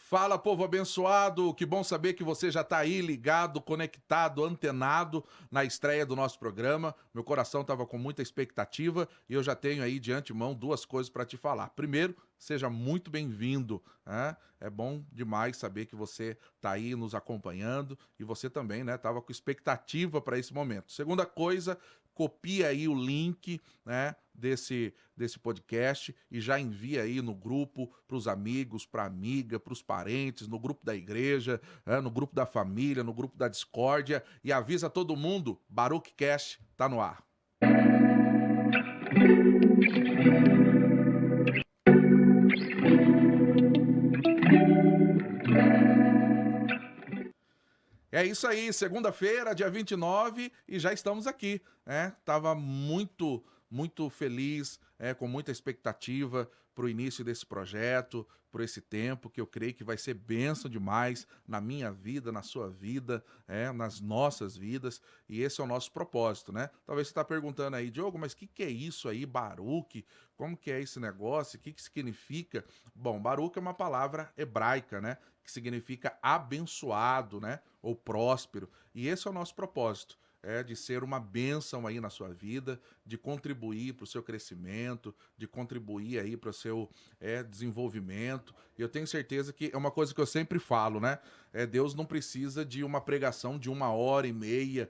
Fala, povo abençoado, que bom saber que você já está aí ligado, conectado, antenado na estreia do nosso programa. Meu coração estava com muita expectativa e eu já tenho aí de antemão duas coisas para te falar. Primeiro, seja muito bem-vindo, né? É bom demais saber que você está aí nos acompanhando e você também, né, estava com expectativa para esse momento. Segunda coisa, copia aí o link, né, desse podcast e já envia aí no grupo para os amigos, para a amiga, para os parentes, no grupo da igreja, no grupo da família, no grupo da discórdia e avisa todo mundo, Baruch Cast tá no ar. É isso aí, segunda-feira, dia 29, e já estamos aqui, né? Tava muito feliz, com muita expectativa para o início desse projeto, por esse tempo, que eu creio que vai ser bênção demais na minha vida, na sua vida, nas nossas vidas, e esse é o nosso propósito, né? Talvez você está perguntando aí, Diogo, mas o que é isso aí, Baruch? Como que é esse negócio? O que significa? Bom, Baruch é uma palavra hebraica, né? Que significa abençoado, né? Ou próspero. E esse é o nosso propósito, de ser uma bênção aí na sua vida, de contribuir para o seu crescimento, de contribuir aí para o seu desenvolvimento. E eu tenho certeza que é uma coisa que eu sempre falo, né? Deus não precisa de uma pregação de 1h30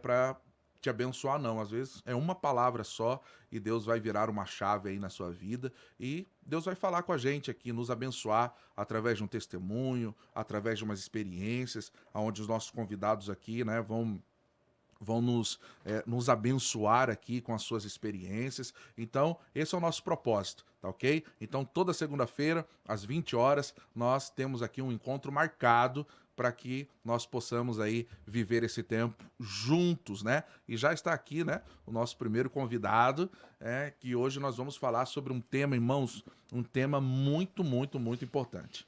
para te abençoar, não. Às vezes é uma palavra só e Deus vai virar uma chave aí na sua vida e Deus vai falar com a gente aqui, nos abençoar através de um testemunho, através de umas experiências, onde os nossos convidados aqui, né, vão nos abençoar aqui com as suas experiências. Então, esse é o nosso propósito, tá ok? Então, toda segunda-feira, às 20 horas, nós temos aqui um encontro marcado para que nós possamos aí viver esse tempo juntos, né? E já está aqui, né, o nosso primeiro convidado, que hoje nós vamos falar sobre um tema, irmãos, um tema muito importante,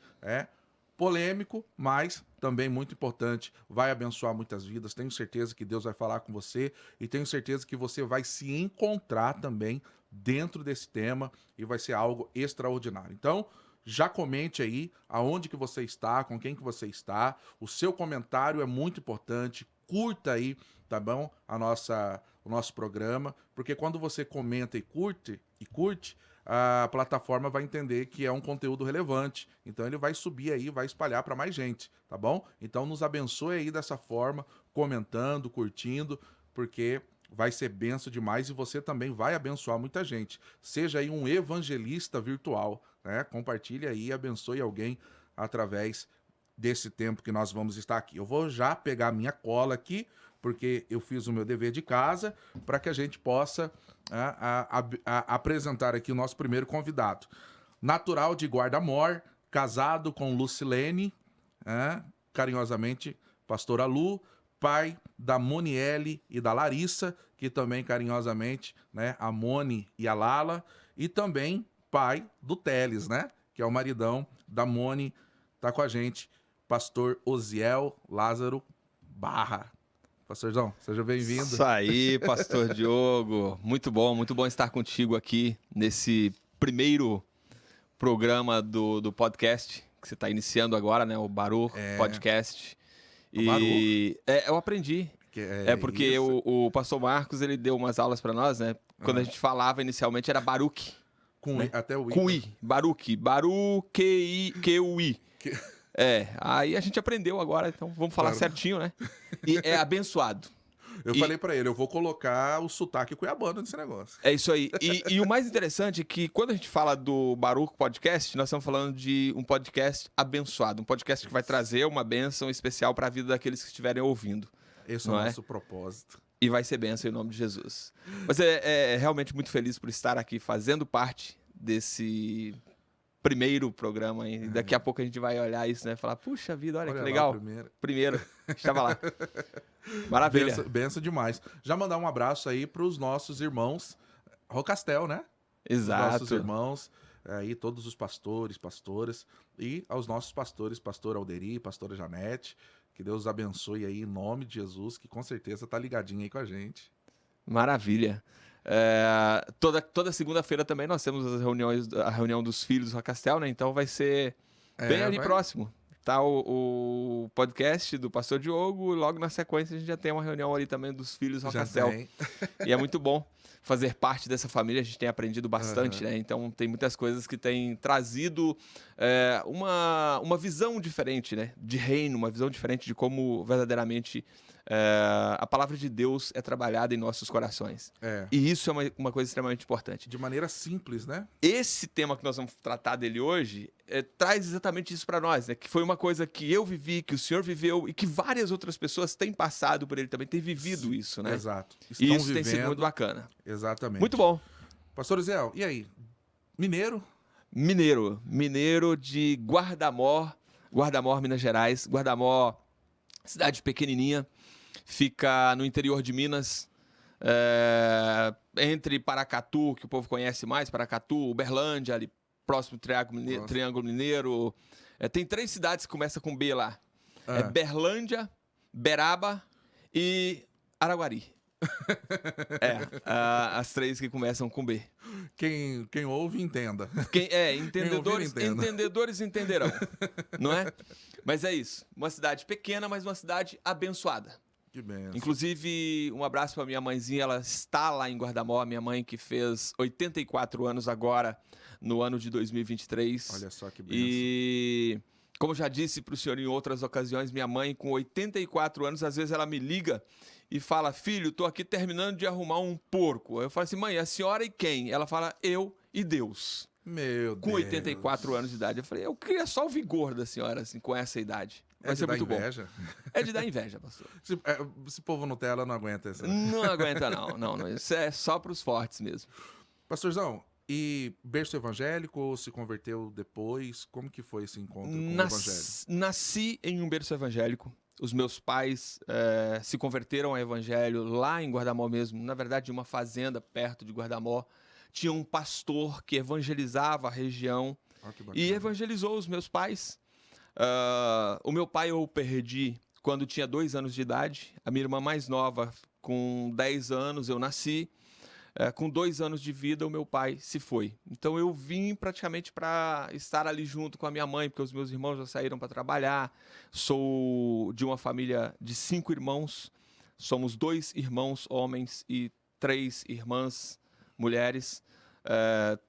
polêmico, mas também muito importante, vai abençoar muitas vidas. Tenho certeza que Deus vai falar com você e tenho certeza que você vai se encontrar também dentro desse tema e vai ser algo extraordinário. Então, já comente aí aonde que você está, com quem que você está. O seu comentário é muito importante. Curta aí, tá bom? O nosso programa, porque quando você comenta e curte, a plataforma vai entender que é um conteúdo relevante. Então ele vai subir aí, vai espalhar para mais gente, tá bom? Então nos abençoe aí dessa forma, comentando, curtindo, porque vai ser benção demais e você também vai abençoar muita gente. Seja aí um evangelista virtual, né? Compartilhe aí e abençoe alguém através desse tempo que nós vamos estar aqui. Eu vou já pegar minha cola aqui, porque eu fiz o meu dever de casa, para que a gente possa apresentar aqui o nosso primeiro convidado. Natural de Guarda-Mor, casado com Lucilene, carinhosamente pastora Lu, pai da Moniele e da Larissa, que também carinhosamente, né, a Moni e a Lala, e também pai do Teles, né, que é o maridão da Moni, tá com a gente, pastor Osiel Lázaro Barra. Pastorzão, seja bem-vindo. Isso aí, pastor Diogo. Muito bom estar contigo aqui nesse primeiro programa do podcast que você está iniciando agora, né? O Baruch Podcast. Baruch. Eu aprendi. Porque o pastor Marcos, ele deu umas aulas para nós, né? Quando a gente falava inicialmente era Baruch. Com né? I, até o I. Com I. Baruch. Baruch-I. Aí a gente aprendeu agora, então vamos falar certinho, né? E é abençoado. Falei pra ele, eu vou colocar o sotaque cuiabano nesse negócio. É isso aí. E o mais interessante é que quando a gente fala do Baruch Podcast, nós estamos falando de um podcast abençoado, um podcast que vai trazer uma bênção especial para a vida daqueles que estiverem ouvindo. Esse é o nosso propósito. E vai ser bênção em nome de Jesus. Mas é realmente muito feliz por estar aqui fazendo parte desse primeiro programa. E daqui a pouco a gente vai olhar isso, né? Falar, puxa vida, olha que legal. Primeiro. Estava lá. Maravilha. Benção demais. Já mandar um abraço aí para os nossos irmãos Rocastel, né? Exato. Os nossos irmãos, aí todos os pastores, pastoras, e aos nossos pastores, pastor Alderi, pastora Janete, que Deus os abençoe aí em nome de Jesus, que com certeza tá ligadinho aí com a gente. Maravilha. Toda segunda-feira também nós temos a reunião dos filhos do Rocastel, né? Então vai ser Bem ali próximo. Tá o podcast do Pastor Diogo, e logo na sequência a gente já tem uma reunião ali também dos filhos Rocacel. E é muito bom fazer parte dessa família, a gente tem aprendido bastante, né? Então tem muitas coisas que têm trazido uma visão diferente, né? De reino, uma visão diferente de como verdadeiramente a palavra de Deus é trabalhada em nossos corações. E isso é uma coisa extremamente importante. De maneira simples, né? Esse tema que nós vamos tratar dele hoje traz exatamente isso para nós, né? Que foi uma coisa que eu vivi, que o senhor viveu e que várias outras pessoas têm passado por ele também, têm vivido isso, né? Exato. E isso tem sido muito bacana. Exatamente. Muito bom. Pastor Zé, e aí? Mineiro? Mineiro de Guarda-Mor, Minas Gerais. Guarda-Mor, cidade pequenininha, fica no interior de Minas, entre Paracatu, que o povo conhece mais, Paracatu, Uberlândia, ali próximo do Triângulo Mineiro. Tem 3 cidades que começam com B lá. Berlândia, Beraba e Araguari. As 3 que começam com B. Quem ouve, entenda. Entendedores entenderão, não é? Mas é isso. Uma cidade pequena, mas uma cidade abençoada. Que benção. Inclusive, um abraço para minha mãezinha, ela está lá em Guarda-Mor, minha mãe que fez 84 anos agora, no ano de 2023. Olha só que benção. E, como já disse para o senhor em outras ocasiões, minha mãe com 84 anos, às vezes ela me liga e fala, filho, tô aqui terminando de arrumar um porco. Eu falo assim, mãe, a senhora e quem? Ela fala, eu e Deus. Meu Deus. Com 84 anos de idade. Eu falei, eu queria só o vigor da senhora, assim, com essa idade. Vai ser muito bom. É de dar inveja, pastor. Esse povo Nutella não aguenta isso. Não aguenta, não. Isso é só para os fortes mesmo. Pastorzão, e berço evangélico ou se converteu depois? Como que foi esse encontro com o evangelho? Nasci em um berço evangélico. Os meus pais se converteram ao evangelho lá em Guarda-Mor mesmo. Na verdade, em uma fazenda perto de Guarda-Mor. Tinha um pastor que evangelizava a região e evangelizou os meus pais. O meu pai eu perdi quando tinha 2 anos de idade. A minha irmã mais nova, com 10 anos, eu nasci. Com 2 anos de vida, o meu pai se foi. Então, eu vim praticamente para estar ali junto com a minha mãe, porque os meus irmãos já saíram para trabalhar. Sou de uma família de 5 irmãos. Somos 2 irmãos homens e 3 irmãs mulheres.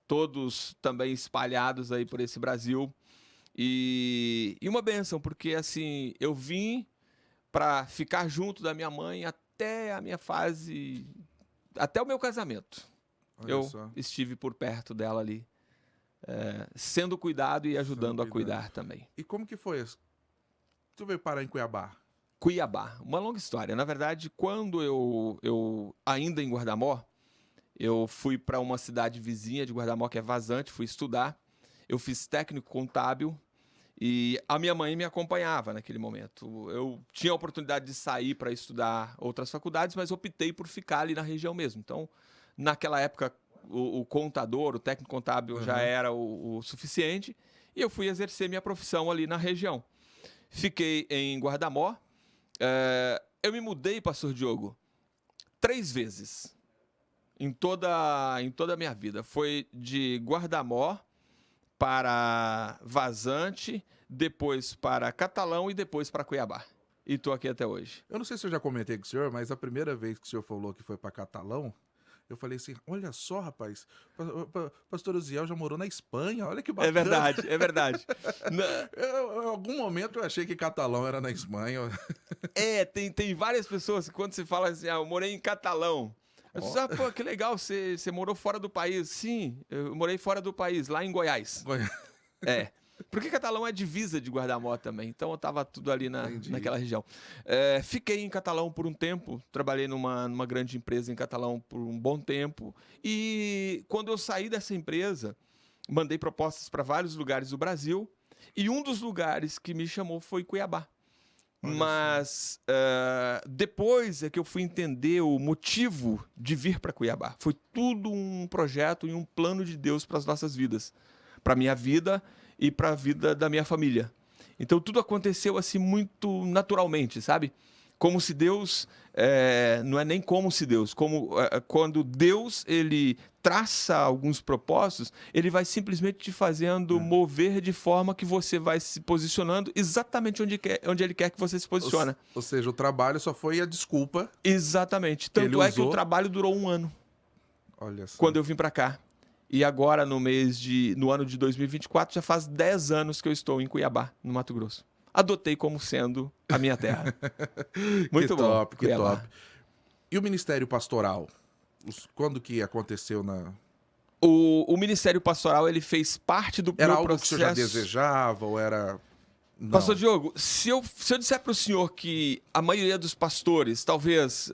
Todos também espalhados aí por esse Brasil. E uma bênção, porque assim, eu vim para ficar junto da minha mãe até a minha fase, até o meu casamento. Olha só. Estive por perto dela ali, sendo cuidado e ajudando a cuidar também. E como que foi? Tu veio parar em Cuiabá? Cuiabá, uma longa história. Na verdade, quando eu ainda em Guarda-Mor, eu fui para uma cidade vizinha de Guarda-Mor, que é Vazante, fui estudar. Eu fiz técnico contábil e a minha mãe me acompanhava naquele momento. Eu tinha a oportunidade de sair para estudar outras faculdades, mas optei por ficar ali na região mesmo. Então, naquela época, o contador, o técnico contábil já era o suficiente e eu fui exercer minha profissão ali na região. Fiquei em Guarda-Mor. Eu me mudei, pastor Diogo, 3 vezes em toda a minha vida. Foi de Guarda-Mor para Vazante, depois para Catalão e depois para Cuiabá. E estou aqui até hoje. Eu não sei se eu já comentei com o senhor, mas a primeira vez que o senhor falou que foi para Catalão, eu falei assim, olha só, rapaz, pastor Uziel já morou na Espanha, olha que bacana. É verdade. Em algum momento eu achei que Catalão era na Espanha. Tem várias pessoas que quando se fala assim, eu morei em Catalão. Eu disse, pô, que legal, você morou fora do país. Sim, eu morei fora do país, lá em Goiás. Porque Catalão é divisa de Guarda-Mor também, então eu estava tudo ali naquela região. Fiquei em Catalão por um tempo, trabalhei numa grande empresa em Catalão por um bom tempo, e quando eu saí dessa empresa, mandei propostas para vários lugares do Brasil, e um dos lugares que me chamou foi Cuiabá. Mas depois é que eu fui entender o motivo de vir para Cuiabá. Foi tudo um projeto e um plano de Deus para as nossas vidas. Para a minha vida e para a vida da minha família. Então tudo aconteceu assim muito naturalmente, sabe? Como se Deus, não é nem como se Deus, quando Deus ele traça alguns propósitos, ele vai simplesmente te fazendo mover de forma que você vai se posicionando exatamente onde ele quer que você se posicione. Ou seja, o trabalho só foi a desculpa. Exatamente. Ele Tanto é que o usou. trabalho durou 1 ano. Olha só. Quando eu vim para cá. E agora, no ano de 2024, já faz 10 anos que eu estou em Cuiabá, no Mato Grosso. Adotei como sendo a minha terra. Muito Que bom. top, que Cuiabá. top. E o ministério pastoral? Quando que aconteceu na... O Ministério Pastoral, ele fez parte do Era meu algo processo. que o senhor já desejava ou era... Não. Pastor Diogo, se eu disser para o senhor que a maioria dos pastores talvez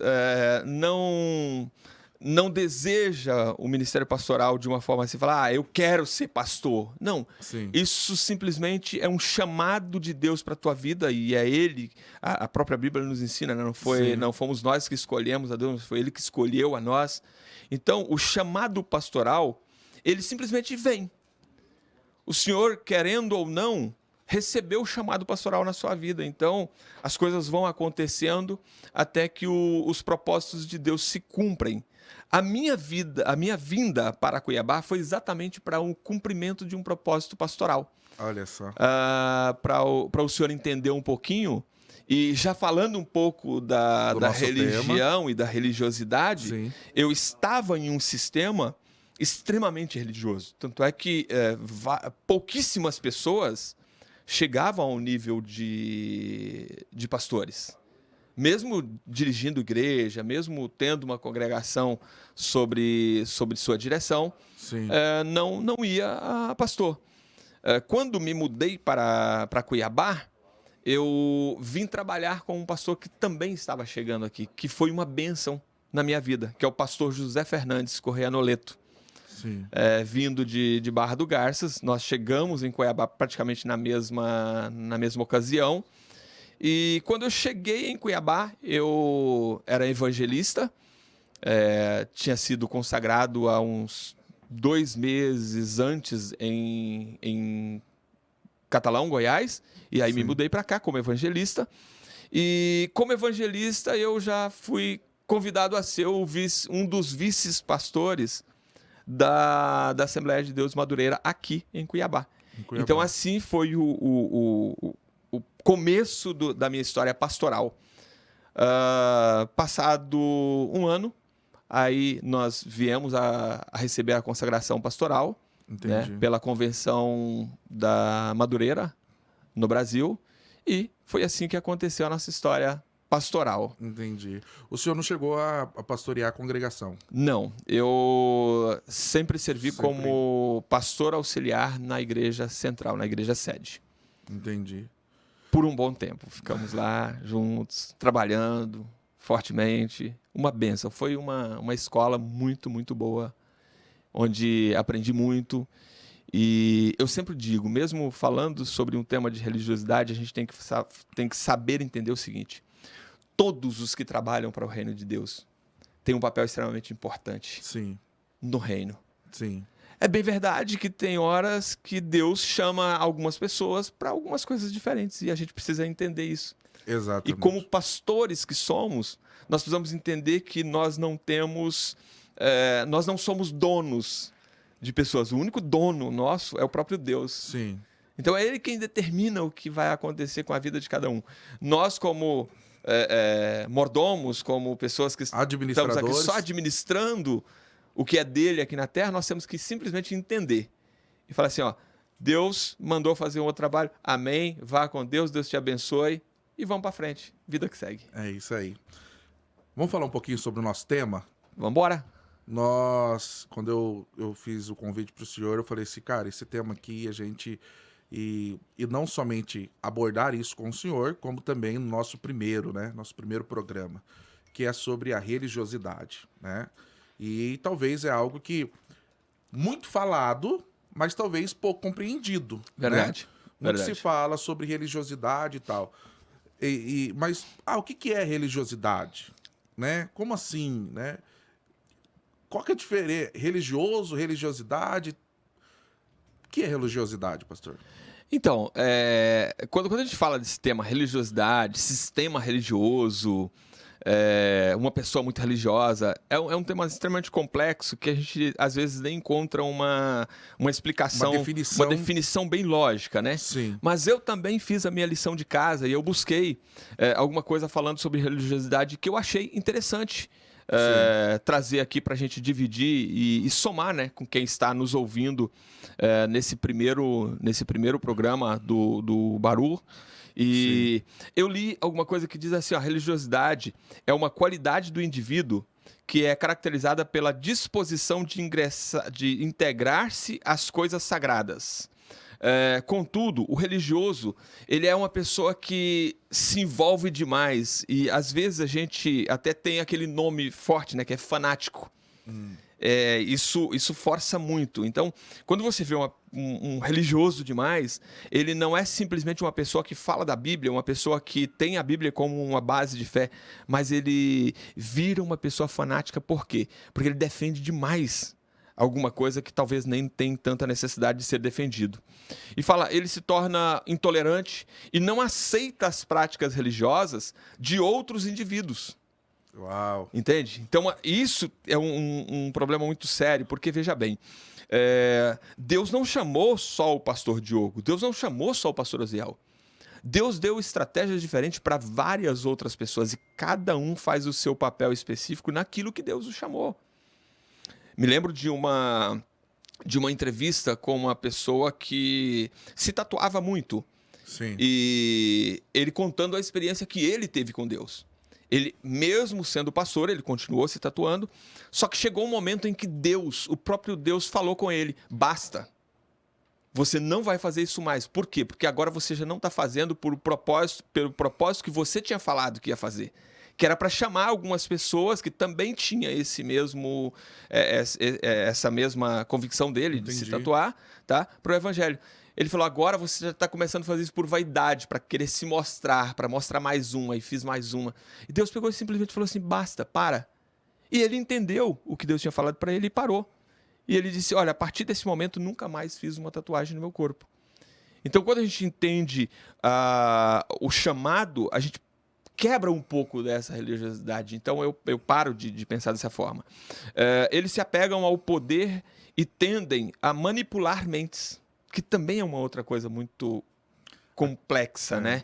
não deseja o ministério pastoral de uma forma assim, falar, eu quero ser pastor. Não, Sim. Isso simplesmente é um chamado de Deus para a tua vida e é Ele, a própria Bíblia nos ensina, né? Não fomos nós que escolhemos a Deus, foi Ele que escolheu a nós. Então, o chamado pastoral, ele simplesmente vem. O senhor, querendo ou não, recebeu o chamado pastoral na sua vida. Então, as coisas vão acontecendo até que os propósitos de Deus se cumprem. A minha vinda para Cuiabá foi exatamente para o cumprimento de um propósito pastoral. Olha só. Para o senhor entender um pouquinho, e já falando um pouco da religião e da religiosidade, Sim. eu estava em um sistema extremamente religioso. Tanto é que pouquíssimas pessoas chegavam ao nível de pastores. Mesmo dirigindo igreja, mesmo tendo uma congregação sobre sua direção, não ia a pastor. Quando me mudei para Cuiabá, eu vim trabalhar com um pastor que também estava chegando aqui, que foi uma bênção na minha vida, que é o pastor José Fernandes Correia Noleto. Sim. Vindo de Barra do Garças, nós chegamos em Cuiabá praticamente na mesma ocasião. E quando eu cheguei em Cuiabá, eu era evangelista, tinha sido consagrado há uns 2 meses antes em Catalão, Goiás, e aí me mudei para cá como evangelista. E como evangelista eu já fui convidado a ser um dos vices-pastores da Assembleia de Deus Madureira aqui em Cuiabá. Então assim foi o começo da minha história pastoral. Passado 1 ano, aí nós viemos a receber a consagração pastoral, né, pela Convenção da Madureira, no Brasil, e foi assim que aconteceu a nossa história pastoral. Entendi. O senhor não chegou a pastorear a congregação? Não, eu sempre servi como pastor auxiliar na igreja central, na igreja sede. Entendi. Por um bom tempo. Ficamos lá juntos, trabalhando fortemente. Uma bênção. Foi uma escola muito, muito boa, onde aprendi muito. E eu sempre digo, mesmo falando sobre um tema de religiosidade, a gente tem que saber entender o seguinte. Todos os que trabalham para o reino de Deus têm um papel extremamente importante no reino. Sim. É bem verdade que tem horas que Deus chama algumas pessoas para algumas coisas diferentes e a gente precisa entender isso. Exatamente. E como pastores que somos, nós precisamos entender que nós não somos donos de pessoas. O único dono nosso é o próprio Deus. Sim. Então é Ele quem determina o que vai acontecer com a vida de cada um. Nós, como mordomos, como pessoas que estamos aqui só administrando o que é dele aqui na Terra, nós temos que simplesmente entender. E falar assim, Deus mandou fazer um outro trabalho, amém, vá com Deus, Deus te abençoe, e vamos para frente, vida que segue. É isso aí. Vamos falar um pouquinho sobre o nosso tema? Vamos embora. Quando eu fiz o convite para o senhor, eu falei assim, cara, esse tema aqui, a gente... E não somente abordar isso com o senhor, como também no nosso primeiro programa, que é sobre a religiosidade, né? E talvez é algo que muito falado, mas talvez pouco compreendido. Verdade. Né? Muito se fala sobre religiosidade e tal. Mas o que é religiosidade? Né? Como assim? Né? Qual que é a diferença? Religiosidade? O que é religiosidade, pastor? Então, quando a gente fala desse tema religiosidade, sistema religioso, uma pessoa muito religiosa, é um tema extremamente complexo que a gente às vezes nem encontra uma explicação, uma definição bem lógica, né? Sim. Mas eu também fiz a minha lição de casa e eu busquei alguma coisa falando sobre religiosidade que eu achei interessante. Trazer aqui para a gente dividir e somar, né, com quem está nos ouvindo nesse primeiro programa do Baru. E eu li alguma coisa que diz assim: a religiosidade é uma qualidade do indivíduo que é caracterizada pela disposição de integrar-se às coisas sagradas. Contudo, o religioso, ele é uma pessoa que se envolve demais e às vezes a gente até tem aquele nome forte, né, que é fanático. Isso força muito. Então, quando você vê um religioso demais, ele não é simplesmente uma pessoa que fala da Bíblia, uma pessoa que tem a Bíblia como uma base de fé, mas ele vira uma pessoa fanática. Por quê? Porque ele defende demais alguma coisa que talvez nem tem tanta necessidade de ser defendido. E ele se torna intolerante e não aceita as práticas religiosas de outros indivíduos. Uau. Entende? Então, isso é um problema muito sério, porque, veja bem, Deus não chamou só o pastor Diogo, Deus não chamou só o pastor Osiel. Deus deu estratégias diferentes para várias outras pessoas e cada um faz o seu papel específico naquilo que Deus o chamou. Me lembro de uma entrevista com uma pessoa que se tatuava muito. Sim. E ele contando a experiência que ele teve com Deus. Ele, mesmo sendo pastor, ele continuou se tatuando. Só que chegou um momento em que Deus, o próprio Deus, falou com ele: basta. Você não vai fazer isso mais. Por quê? Porque agora você já não está fazendo pelo propósito que você tinha falado que ia fazer. Que era para chamar algumas pessoas que também tinham essa mesma convicção dele de se tatuar, tá, para o evangelho. Ele falou: agora você já está começando a fazer isso por vaidade, para querer se mostrar, para mostrar mais uma, e fiz mais uma. E Deus pegou e simplesmente falou assim: basta, para. E ele entendeu o que Deus tinha falado para ele e parou. E ele disse: olha, a partir desse momento nunca mais fiz uma tatuagem no meu corpo. Então, quando a gente entende o chamado, a gente quebra um pouco dessa religiosidade. Então, eu paro de pensar dessa forma. Eles se apegam ao poder e tendem a manipular mentes, que também é uma outra coisa muito complexa, né?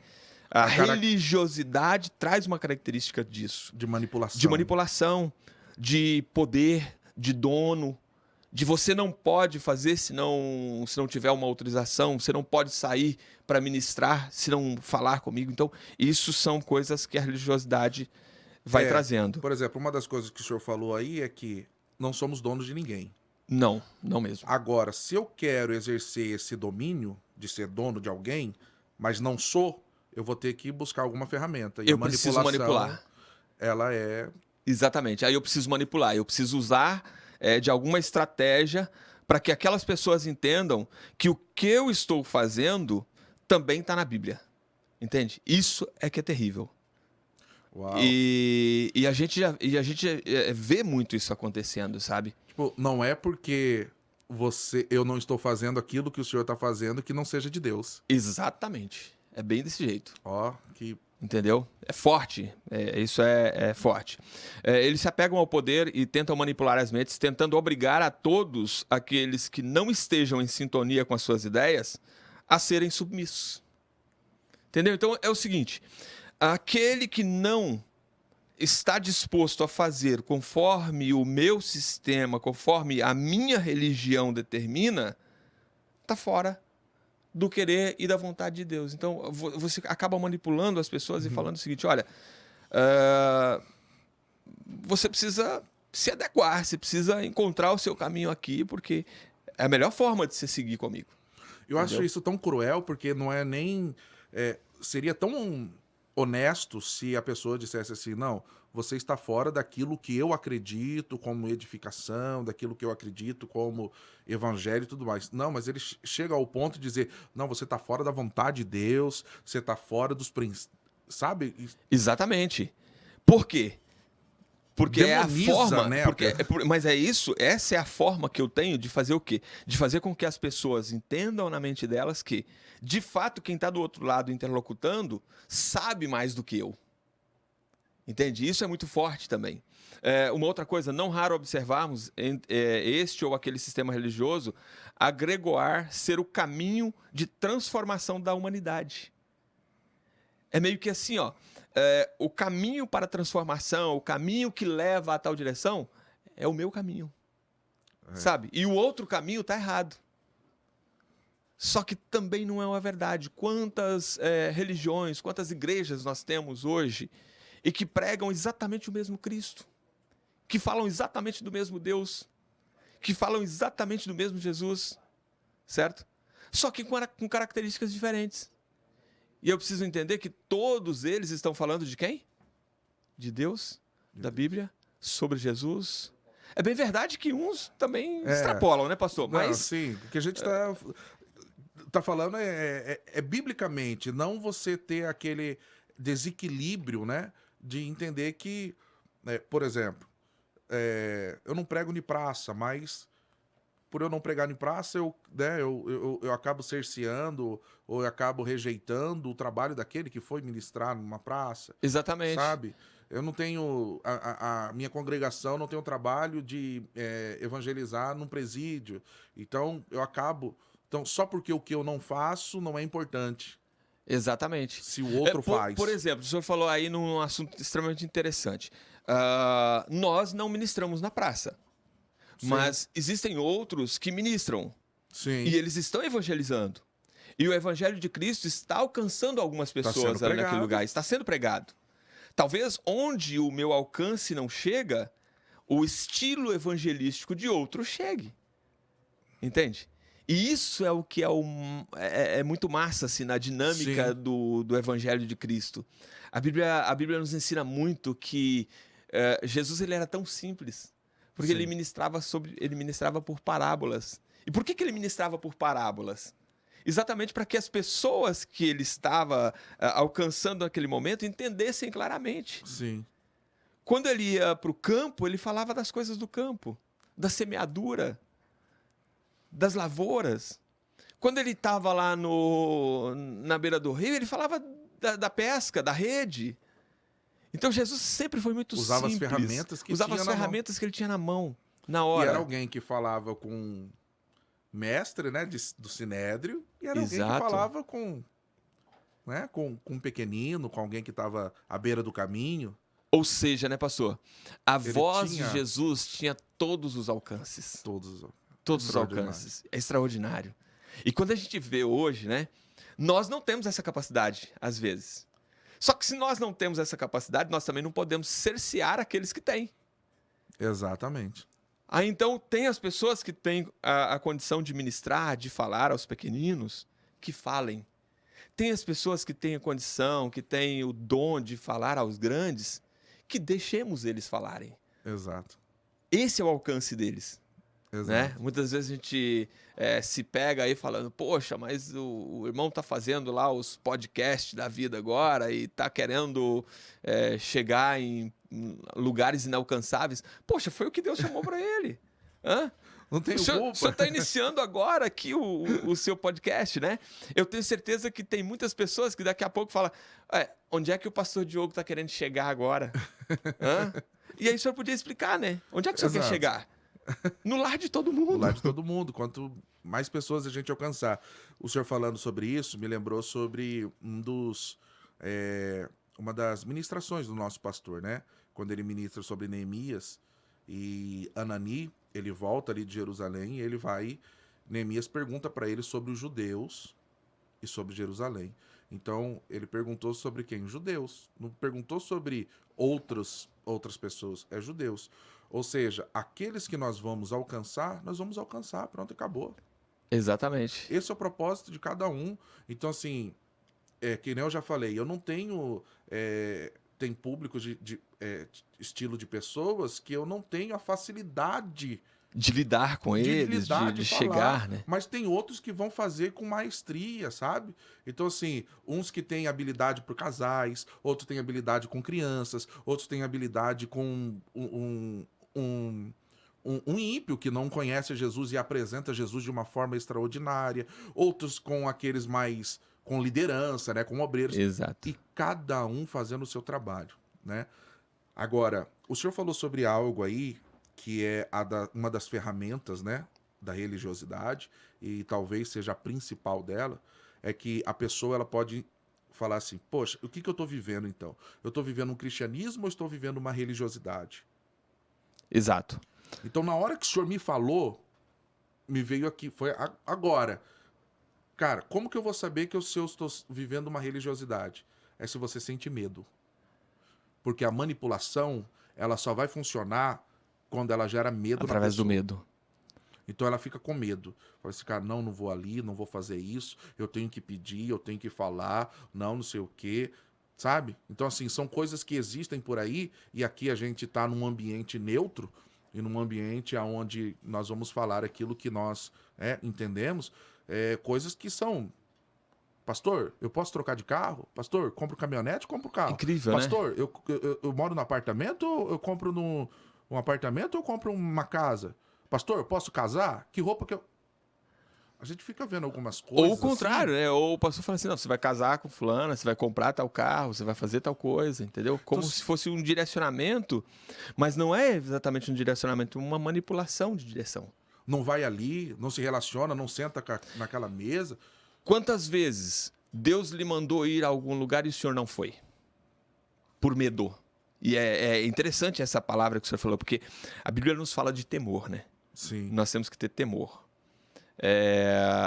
A religiosidade traz uma característica disso. De manipulação. De manipulação, de poder, de dono, de você não pode fazer se não tiver uma autorização, você não pode sair para ministrar se não falar comigo. Então, isso são coisas que a religiosidade vai trazendo. Por exemplo, uma das coisas que o senhor falou aí é que não somos donos de ninguém. Não mesmo. Agora, se eu quero exercer esse domínio de ser dono de alguém, mas não sou, eu vou ter que buscar alguma ferramenta. E eu preciso manipular. Ela é... Exatamente. Aí eu preciso manipular. Eu preciso usar de alguma estratégia para que aquelas pessoas entendam que o que eu estou fazendo também está na Bíblia. Entende? Isso é que é terrível. Uau. E a gente vê muito isso acontecendo, sabe? Tipo, não é porque eu não estou fazendo aquilo que o senhor está fazendo que não seja de Deus. Exatamente. É bem desse jeito. Que... Entendeu? É forte. Isso é forte. Eles se apegam ao poder e tentam manipular as mentes, tentando obrigar a todos aqueles que não estejam em sintonia com as suas ideias a serem submissos. Entendeu? Então é o seguinte: aquele que não está disposto a fazer conforme o meu sistema, conforme a minha religião determina, está fora do querer e da vontade de Deus. Então, você acaba manipulando as pessoas e falando o seguinte: olha, você precisa se adequar, você precisa encontrar o seu caminho aqui, porque é a melhor forma de você seguir comigo. Eu acho isso tão cruel, porque não é nem... seria tão honesto se a pessoa dissesse assim: não, você está fora daquilo que eu acredito como edificação, daquilo que eu acredito como evangelho e tudo mais. Não, mas ele chega ao ponto de dizer: não, você está fora da vontade de Deus, você está fora dos princípios, sabe? Exatamente. Por quê? Porque demoniza, é a forma, né? mas é isso, essa é a forma que eu tenho de fazer o quê? De fazer com que as pessoas entendam na mente delas que, de fato, quem está do outro lado interlocutando sabe mais do que eu. Entende? Isso é muito forte também. Uma outra coisa, não raro observarmos este ou aquele sistema religioso agregoar ser o caminho de transformação da humanidade. É meio que assim, ó, o caminho para a transformação, o caminho que leva a tal direção, é o meu caminho. Sabe? E o outro caminho está errado. Só que também não é uma verdade. Quantas religiões, quantas igrejas nós temos hoje e que pregam exatamente o mesmo Cristo, que falam exatamente do mesmo Deus, que falam exatamente do mesmo Jesus, certo? Só que com características diferentes. E eu preciso entender que todos eles estão falando de quem? De Deus, da Bíblia, sobre Jesus. É bem verdade que uns também extrapolam, né, pastor? Não, Mas sim, o que a gente tá falando é biblicamente, não você ter aquele desequilíbrio, né? De entender que, por exemplo, eu não prego em praça, mas por eu não pregar em praça, eu acabo cerceando ou eu acabo rejeitando o trabalho daquele que foi ministrar numa praça, exatamente. sabe? Eu não tenho. A minha congregação não tem o trabalho de evangelizar num presídio. Então, eu acabo. Então, só porque o que eu não faço não é importante. Exatamente. Se o outro faz. Por exemplo, o senhor falou aí num assunto extremamente interessante. Nós não ministramos na praça, Sim. mas existem outros que ministram. Sim. E eles estão evangelizando. E o evangelho de Cristo está alcançando algumas pessoas ali naquele lugar, está sendo pregado. Talvez onde o meu alcance não chega, o estilo evangelístico de outro chegue. Entende? E isso é o que é muito massa assim, na dinâmica do Evangelho de Cristo. A Bíblia nos ensina muito que Jesus ele era tão simples, porque ele ministrava por parábolas. E por que ele ministrava por parábolas? Exatamente para que as pessoas que ele estava alcançando naquele momento entendessem claramente. Sim. Quando ele ia para o campo, ele falava das coisas do campo, da semeadura, das lavouras. Quando ele estava lá na beira do rio, ele falava da pesca, da rede. Então Jesus sempre foi muito Usava simples. As ferramentas que Usava tinha as na ferramentas que ele tinha na mão, na mão. hora. E era alguém que falava com mestre, né, do Sinédrio, e era alguém que Exato. falava com um pequenino, com alguém que estava à beira do caminho. Ou seja, né, pastor? A Ele voz tinha de Jesus tinha todos os alcances. todos Todos os alcances. É extraordinário. E quando a gente vê hoje, né, nós não temos essa capacidade, às vezes. Só que se nós não temos essa capacidade, nós também não podemos cercear aqueles que têm. Exatamente. Aí então tem as pessoas que têm a condição de ministrar, de falar aos pequeninos, que falem. Tem as pessoas que têm a condição, que têm o dom de falar aos grandes, que deixemos eles falarem. Exato. Esse é o alcance deles. Exato. Né? Muitas vezes a gente se pega aí falando, poxa, mas o irmão tá fazendo lá os podcasts da vida agora e tá querendo chegar em lugares inalcançáveis. Poxa, foi o que Deus chamou para ele. Hã? Não tem culpa. O senhor está iniciando agora aqui o seu podcast, né? Eu tenho certeza que tem muitas pessoas que daqui a pouco falam, onde é que o pastor Diogo está querendo chegar agora? Hã? E aí o senhor podia explicar, né? Onde é que o senhor quer chegar? No lar de todo mundo. No lar de todo mundo. Quanto mais pessoas a gente alcançar. O senhor falando sobre isso me lembrou sobre uma das ministrações do nosso pastor, né? Quando ele ministra sobre Neemias e Anani, ele volta ali de Jerusalém e ele vai... Neemias pergunta para ele sobre os judeus e sobre Jerusalém. Então, ele perguntou sobre quem? Judeus. Não perguntou sobre outras pessoas. É judeus. Ou seja, aqueles que nós vamos alcançar, pronto, acabou. Exatamente. Esse é o propósito de cada um. Então, assim, que nem eu já falei, eu não tenho... tem públicos de estilo de pessoas que eu não tenho a facilidade De lidar com eles, lidar, de falar, chegar, né? mas tem outros que vão fazer com maestria, sabe? Então, assim, uns que têm habilidade por casais, outros têm habilidade com crianças, outros têm habilidade com um ímpio que não conhece Jesus e apresenta Jesus de uma forma extraordinária, outros com aqueles mais com liderança, né, com obreiros, Exato. e cada um fazendo o seu trabalho, né? Agora, o senhor falou sobre algo aí que é uma das ferramentas, né, da religiosidade, e talvez seja a principal dela, é que a pessoa ela pode falar assim, poxa, o que eu estou vivendo então? Eu estou vivendo um cristianismo ou estou vivendo uma religiosidade? Exato. Então, na hora que o senhor me falou, me veio aqui, foi agora. Cara, como que eu vou saber que eu estou vivendo uma religiosidade? É se você sente medo. Porque a manipulação, ela só vai funcionar quando ela gera medo na Através do pessoa. medo. Então ela fica com medo. Fala assim, cara, não vou ali, não vou fazer isso, eu tenho que pedir, eu tenho que falar, não sei o quê, sabe? Então, assim, são coisas que existem por aí, e aqui a gente tá num ambiente neutro, e num ambiente onde nós vamos falar aquilo que nós entendemos, coisas que são... Pastor, eu posso trocar de carro? Pastor, compro caminhonete, compro carro. Incrível, Pastor, eu moro no apartamento ou eu compro um apartamento ou eu compro uma casa? Pastor, eu posso casar? Que roupa que eu... A gente fica vendo algumas coisas Ou o contrário, assim. né? Ou o pastor fala assim, não, você vai casar com fulana, você vai comprar tal carro, você vai fazer tal coisa, entendeu? Como Então, se fosse um direcionamento, mas não é exatamente um direcionamento, uma manipulação de direção. não vai ali, não se relaciona, não senta naquela mesa. Quantas vezes Deus lhe mandou ir a algum lugar e o senhor não foi? Por medo. E é interessante essa palavra que o senhor falou, porque a Bíblia nos fala de temor, né? Sim. Nós temos que ter temor.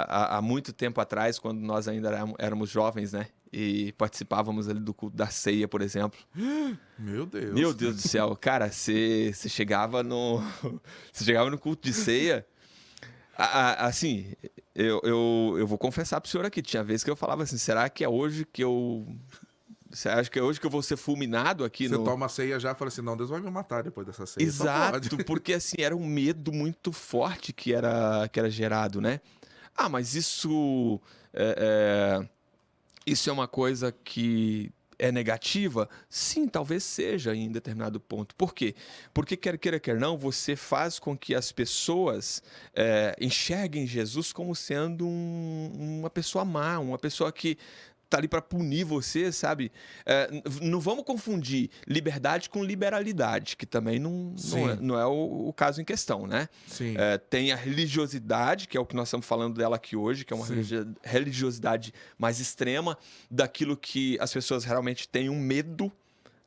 Há muito tempo atrás, quando nós ainda éramos jovens, né? E participávamos ali do culto da ceia, por exemplo. Meu Deus. Meu Deus do céu, cara, você chegava você chegava no culto de ceia. Assim, eu vou confessar pro senhor aqui, tinha vezes que eu falava assim, será que é hoje que eu... Você acha que é hoje que eu vou ser fulminado aqui Você no... toma a ceia já e fala assim, não, Deus vai me matar depois dessa ceia. Só Exato, pode. porque assim, era um medo muito forte que era gerado, né? Ah, mas isso é uma coisa que é negativa? Sim, talvez seja em determinado ponto. Por quê? Porque quer queira, quer não, você faz com que as pessoas enxerguem Jesus como sendo uma pessoa má, uma pessoa que tá ali para punir você, sabe? Não vamos confundir liberdade com liberalidade, que também não é o caso em questão, né? Sim. Tem a religiosidade, que é o que nós estamos falando dela aqui hoje, que é uma religiosidade mais extrema, daquilo que as pessoas realmente têm um medo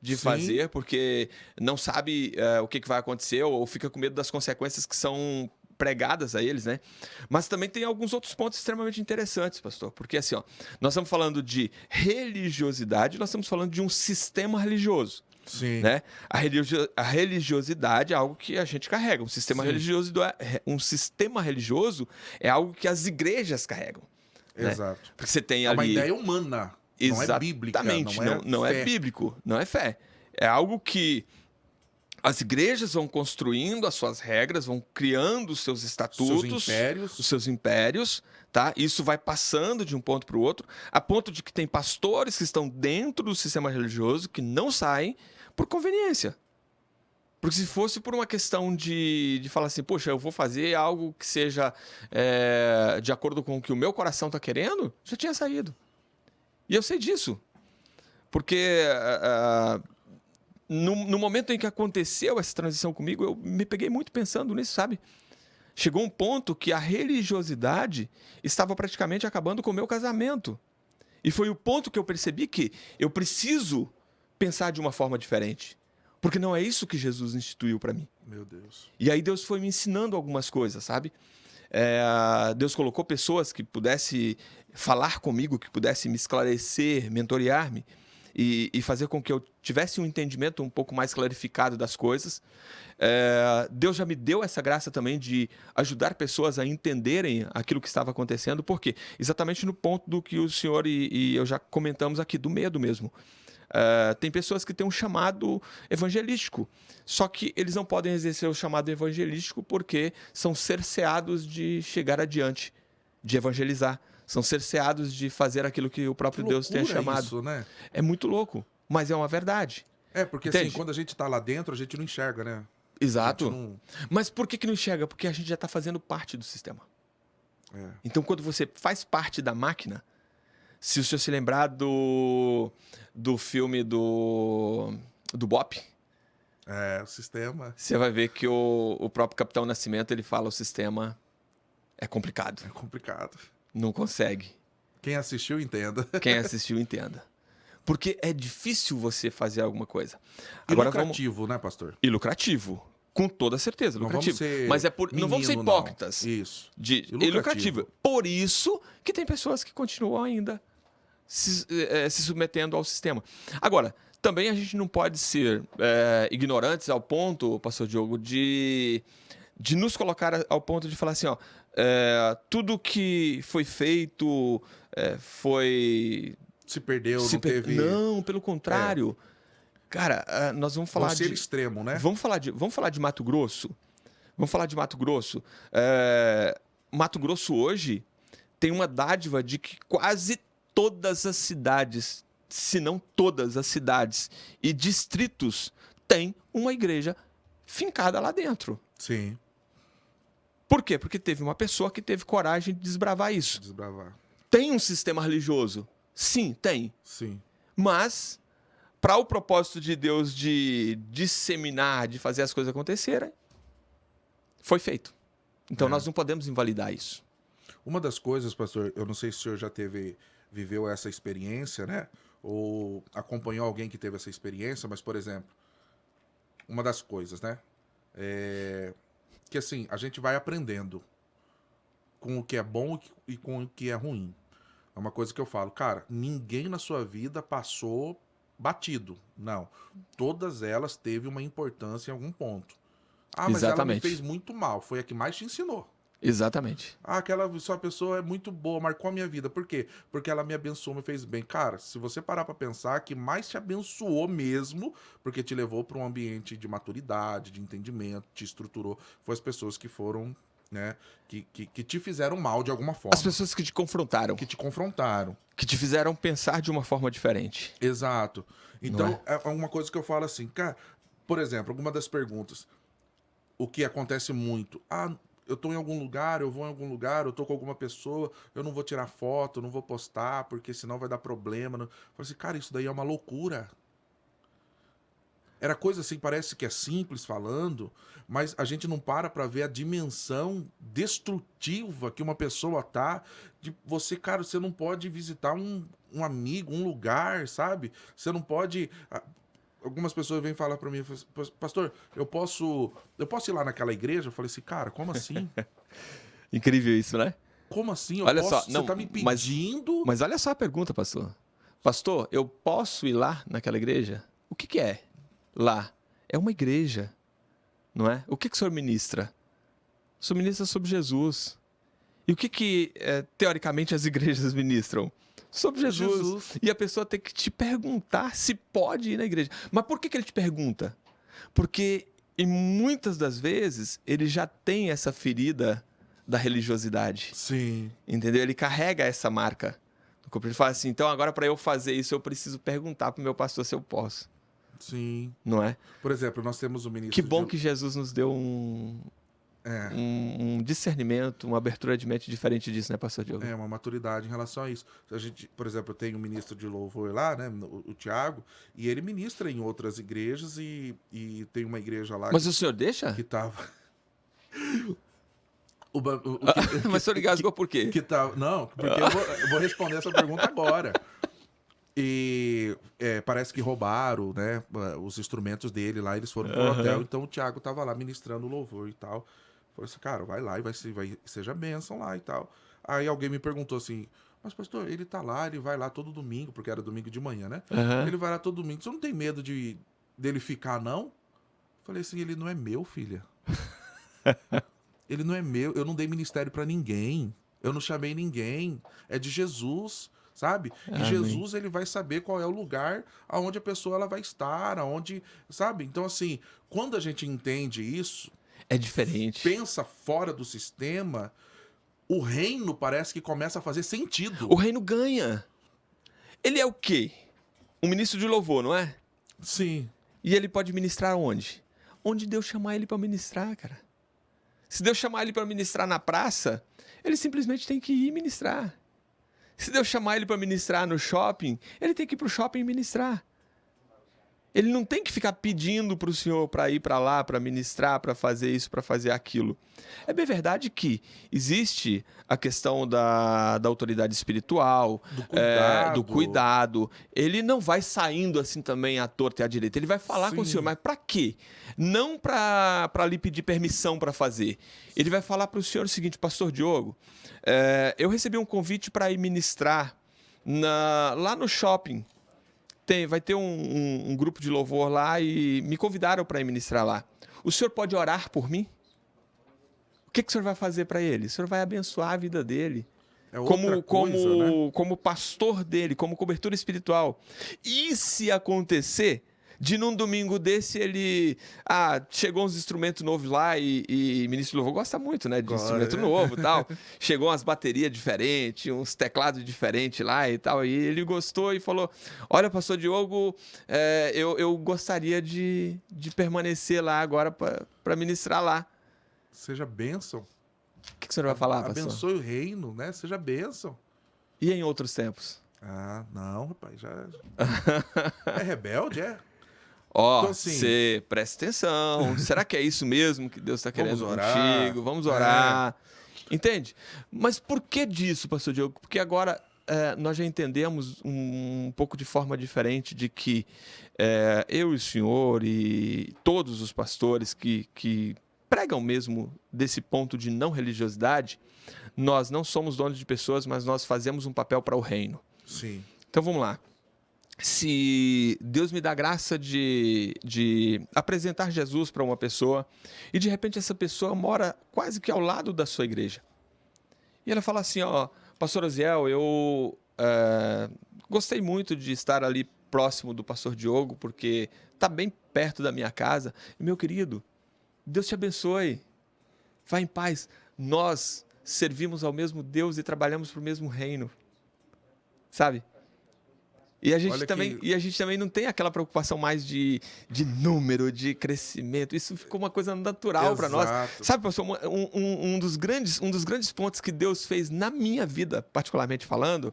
de fazer, porque não sabe o que vai acontecer, ou fica com medo das consequências que são pregadas a eles, né? Mas também tem alguns outros pontos extremamente interessantes, pastor, porque assim, nós estamos falando de religiosidade, nós estamos falando de um sistema religioso. Sim. Né? A religiosidade é algo que a gente carrega. Um sistema religioso é algo que as igrejas carregam. Exato. Né? Porque você tem ali... É uma ideia humana. Exatamente. Não é bíblica. Não é bíblico. Não é fé. É algo que as igrejas vão construindo as suas regras, vão criando os seus estatutos, os seus impérios, tá? Isso vai passando de um ponto para o outro, a ponto de que tem pastores que estão dentro do sistema religioso que não saem por conveniência. Porque se fosse por uma questão de falar assim, poxa, eu vou fazer algo que seja de acordo com o que o meu coração está querendo, já tinha saído. E eu sei disso. Porque... No momento em que aconteceu essa transição comigo, eu me peguei muito pensando nisso, sabe? Chegou um ponto que a religiosidade estava praticamente acabando com o meu casamento. E foi o ponto que eu percebi que eu preciso pensar de uma forma diferente. Porque não é isso que Jesus instituiu para mim. Meu Deus. E aí Deus foi me ensinando algumas coisas, sabe? Deus colocou pessoas que pudessem falar comigo, que pudessem me esclarecer, mentorear-me. E fazer com que eu tivesse um entendimento um pouco mais clarificado das coisas. Deus já me deu essa graça também de ajudar pessoas a entenderem aquilo que estava acontecendo. Por quê? Exatamente no ponto do que o senhor e eu já comentamos aqui, do medo mesmo. Tem pessoas que têm um chamado evangelístico, só que eles não podem exercer o chamado evangelístico porque são cerceados de chegar adiante, de evangelizar. São cerceados de fazer aquilo que o próprio Deus tenha chamado. Isso, né? É muito louco, mas é uma verdade. Porque Entende? assim, quando a gente tá lá dentro, a gente não enxerga, né? Exato. Não... Mas por que não enxerga? Porque a gente já está fazendo parte do sistema. É. Então, quando você faz parte da máquina, se o senhor se lembrar do filme do Bop, O sistema você vai ver que o próprio Capitão Nascimento ele fala: o sistema é complicado. é complicado. Não consegue. Quem assistiu, entenda. Quem assistiu, entenda. Porque é difícil você fazer alguma coisa. E Agora, lucrativo, né, pastor? E lucrativo. Com toda certeza, Não lucrativo. vamos ser Mas não vamos ser menino, hipócritas. não. Isso. E lucrativo. Por isso que tem pessoas que continuam ainda se submetendo ao sistema. Agora, também a gente não pode ser ignorantes ao ponto, pastor Diogo, de nos colocar ao ponto de falar assim, ó, tudo que foi feito foi... Se perdeu, não teve... Não, pelo contrário. Cara, nós vamos falar ser extremo, né? Vamos falar de Mato Grosso? Vamos falar de Mato Grosso. Mato Grosso hoje tem uma dádiva de que quase todas as cidades, se não todas as cidades e distritos, têm uma igreja fincada lá dentro. Sim. Por quê? Porque teve uma pessoa que teve coragem de desbravar isso. Desbravar. Tem um sistema religioso? Sim, tem. Sim. Mas, para o propósito de Deus de disseminar, de fazer as coisas acontecerem, foi feito. Então, nós não podemos invalidar isso. Uma das coisas, pastor, eu não sei se o senhor já viveu essa experiência, né? Ou acompanhou alguém que teve essa experiência, mas, por exemplo, uma das coisas, né? Que assim, a gente vai aprendendo com o que é bom e com o que é ruim. É uma coisa que eu falo, cara, ninguém na sua vida passou batido. Não. Todas elas teve uma importância em algum ponto. Mas ela me fez muito mal. Foi a que mais te ensinou. Exatamente. Sua pessoa é muito boa, marcou a minha vida. Por quê? Porque ela me abençoou, me fez bem. Cara, se você parar pra pensar, que mais te abençoou mesmo, porque te levou pra um ambiente de maturidade, de entendimento, te estruturou, foi as pessoas que foram, né, que te fizeram mal de alguma forma. As pessoas que te confrontaram. Que te confrontaram. Que te fizeram pensar de uma forma diferente. Exato. Então, é uma coisa que eu falo assim, cara, por exemplo, alguma das perguntas, o que acontece muito, eu tô em algum lugar, eu vou em algum lugar, eu tô com alguma pessoa, eu não vou tirar foto, eu não vou postar, porque senão vai dar problema. Eu falei assim, cara, isso daí é uma loucura. Era coisa assim, parece que é simples falando, mas a gente não para ver a dimensão destrutiva que uma pessoa tá. De você, cara, você não pode visitar um amigo, um lugar, sabe? Você não pode... Algumas pessoas vêm falar pra mim, pastor, eu posso ir lá naquela igreja? Eu falei assim, cara, como assim? Incrível isso, né? Como assim? Olha só, você tá me pedindo... Mas olha só a pergunta, pastor. Pastor, eu posso ir lá naquela igreja? O que é lá? É uma igreja, não é? O que o senhor ministra? O senhor ministra sobre Jesus. E o que teoricamente, as igrejas ministram? Sobre Jesus. E a pessoa tem que te perguntar se pode ir na igreja. Mas por que ele te pergunta? Porque, e muitas das vezes, ele já tem essa ferida da religiosidade. Sim. Entendeu? Ele carrega essa marca. Ele fala assim, então agora para eu fazer isso, eu preciso perguntar para o meu pastor se eu posso. Sim. Não é? Por exemplo, nós temos o ministro... Que bom que Jesus nos deu um discernimento, uma abertura de mente diferente disso, né, pastor Diogo? Uma maturidade em relação a isso. A gente, por exemplo, tem um ministro de louvor lá, né, o Tiago, e ele ministra em outras igrejas e tem uma igreja lá... Mas o senhor deixa? Que tava... Mas o senhor engasgou por quê? Não, porque eu vou responder essa pergunta agora. E parece que roubaram, né, os instrumentos dele lá, eles foram pro hotel, então o Thiago tava lá ministrando louvor e tal. Falei assim, cara, vai lá e seja bênção lá e tal. Aí alguém me perguntou assim, mas pastor, ele tá lá, ele vai lá todo domingo, porque era domingo de manhã, né? Ele vai lá todo domingo, você não tem medo dele ficar, não? Falei assim, ele não é meu, filha. Ele não é meu, eu não dei ministério pra ninguém, eu não chamei ninguém, é de Jesus. sabe? E Amém. Jesus, ele vai saber qual é o lugar aonde a pessoa ela vai estar, aonde, sabe? Então, assim, quando a gente entende isso, É diferente. pensa fora do sistema, o reino parece que começa a fazer O sentido. reino ganha. Ele é o quê? Um ministro de louvor, não é? Sim, E ele pode ministrar onde? Onde Deus chamar ele para ministrar, cara. Se Deus chamar ele para ministrar na praça, ele simplesmente tem que ir ministrar. Se Deus chamar ele para ministrar no shopping, ele tem que ir para o shopping ministrar. Ele não tem que ficar pedindo para o Senhor para ir para lá, para ministrar, para fazer isso, para fazer aquilo. É bem verdade que existe a questão da autoridade espiritual, do cuidado. Ele não vai saindo assim também à torta e à direita. Ele vai falar com o Sim. Senhor, mas para quê? Não para lhe pedir permissão para fazer. Ele vai falar para o Senhor o seguinte: Pastor Diogo, eu recebi um convite para ir ministrar lá no shopping. Vai ter um grupo de louvor lá e me convidaram para ir ministrar lá. O senhor pode orar por mim? O que o senhor vai fazer para ele? O senhor vai abençoar a vida dele. é outra coisa, né? Como pastor dele, como cobertura espiritual. E se acontecer de num domingo desse ele... chegou uns instrumentos novos lá e ministro de louvor gosta muito, né? De instrumento novo e tal. Chegou umas baterias diferentes, uns teclados diferentes lá e tal. E ele gostou e falou: olha, pastor Diogo, eu gostaria de permanecer lá agora para ministrar lá. Seja bênção. O que o senhor vai falar, pastor? Abençoe o reino, né? Seja bênção. E em outros tempos? Não, rapaz, já... É rebelde, é? Então, assim, você presta atenção. Será que é isso mesmo que Deus está querendo contigo? Vamos orar. Entende? Mas por que disso, pastor Diogo? Porque agora nós já entendemos um pouco de forma diferente de que eu e o senhor e todos os pastores que pregam mesmo desse ponto de não religiosidade, nós não somos donos de pessoas, mas nós fazemos um papel para o reino. Sim. Então vamos lá. Se Deus me dá graça de apresentar Jesus para uma pessoa e de repente essa pessoa mora quase que ao lado da sua igreja. E ela fala assim: pastor Osiel, eu gostei muito de estar ali próximo do pastor Diogo porque está bem perto da minha casa. E, meu querido, Deus te abençoe. Vá em paz. Nós servimos ao mesmo Deus e trabalhamos para o mesmo reino. Sabe? E a gente também não tem aquela preocupação mais de número, de crescimento. Isso ficou uma coisa natural para nós. Sabe, pastor, um dos grandes pontos que Deus fez na minha vida, particularmente falando,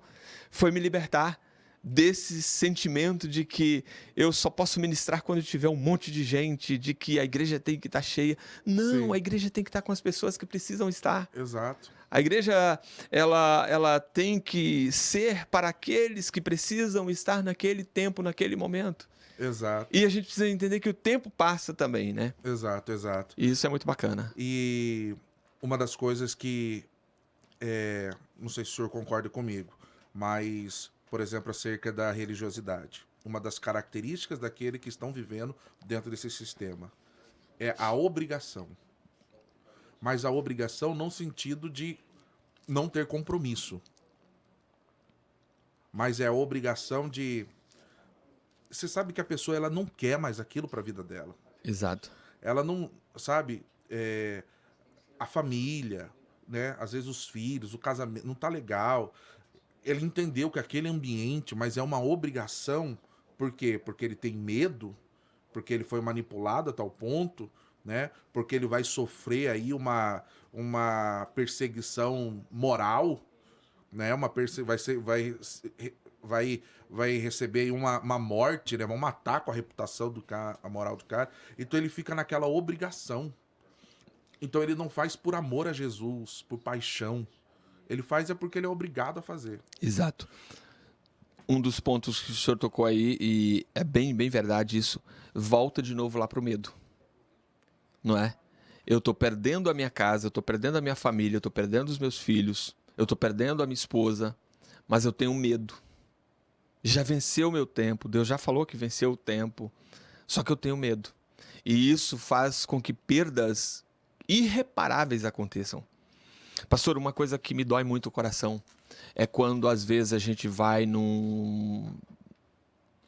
foi me libertar desse sentimento de que eu só posso ministrar quando tiver um monte de gente, de que a igreja tem que estar cheia. Não, sim, a igreja tem que estar com as pessoas que precisam estar. Exato. A igreja, ela tem que ser para aqueles que precisam estar naquele tempo, naquele momento. Exato. E a gente precisa entender que o tempo passa também, né? Exato, exato. E isso é muito bacana. E uma das coisas que, não sei se o senhor concorda comigo, mas, por exemplo, acerca da religiosidade. Uma das características daqueles que estão vivendo dentro desse sistema é a obrigação. Mas a obrigação não no sentido de não ter compromisso. Mas é a obrigação de... Você sabe que a pessoa ela não quer mais aquilo para a vida dela. Exato. Ela não... Sabe? A família, né? Às vezes os filhos, o casamento... Não tá legal. Ele entendeu que aquele ambiente, mas é uma obrigação. Por quê? Porque ele tem medo. Porque ele foi manipulado a tal ponto... né? Porque ele vai sofrer aí uma perseguição moral, né? Vai receber uma morte, né? Vão matar com a reputação do cara, a moral do cara. Então ele fica naquela obrigação. Então ele não faz por amor a Jesus, por paixão. Ele faz porque ele é obrigado a fazer. Exato. Um dos pontos que o senhor tocou aí, e é bem, bem verdade isso, volta de novo lá pro medo. Não é? Eu estou perdendo a minha casa, eu estou perdendo a minha família, eu estou perdendo os meus filhos, eu estou perdendo a minha esposa, mas eu tenho medo. Já venceu o meu tempo, Deus já falou que venceu o tempo, só que eu tenho medo. E isso faz com que perdas irreparáveis aconteçam. Pastor, uma coisa que me dói muito o coração é quando às vezes a gente vai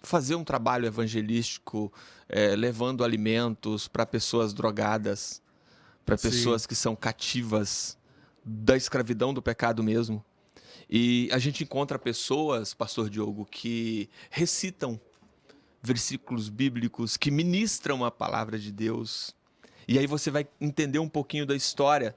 fazer um trabalho evangelístico, levando alimentos para pessoas drogadas, para pessoas que são cativas da escravidão do pecado mesmo. E a gente encontra pessoas, Pastor Diogo, que recitam versículos bíblicos, que ministram a palavra de Deus. E aí você vai entender um pouquinho da história.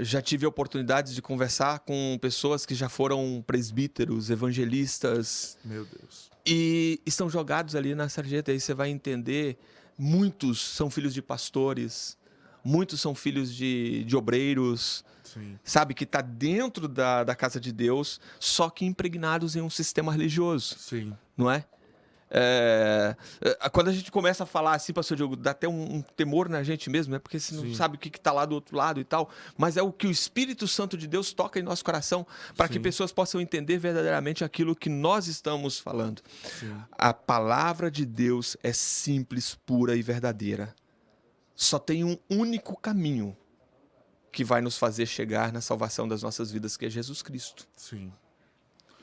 Já tive oportunidades de conversar com pessoas que já foram presbíteros, evangelistas. Meu Deus. E estão jogados ali na sarjeta. Aí você vai entender, muitos são filhos de pastores, muitos são filhos de obreiros, Sim. sabe, que está dentro da casa de Deus, só que impregnados em um sistema religioso. Sim. Não é? Quando a gente começa a falar assim, pastor Diogo, dá até um temor na gente mesmo, né? Porque você não sabe o que está lá do outro lado e tal, mas é o que o Espírito Santo de Deus toca em nosso coração para que pessoas possam entender verdadeiramente aquilo que nós estamos falando. Sim. A palavra de Deus é simples, pura e verdadeira. Só tem um único caminho que vai nos fazer chegar na salvação das nossas vidas, que é Jesus Cristo. Sim.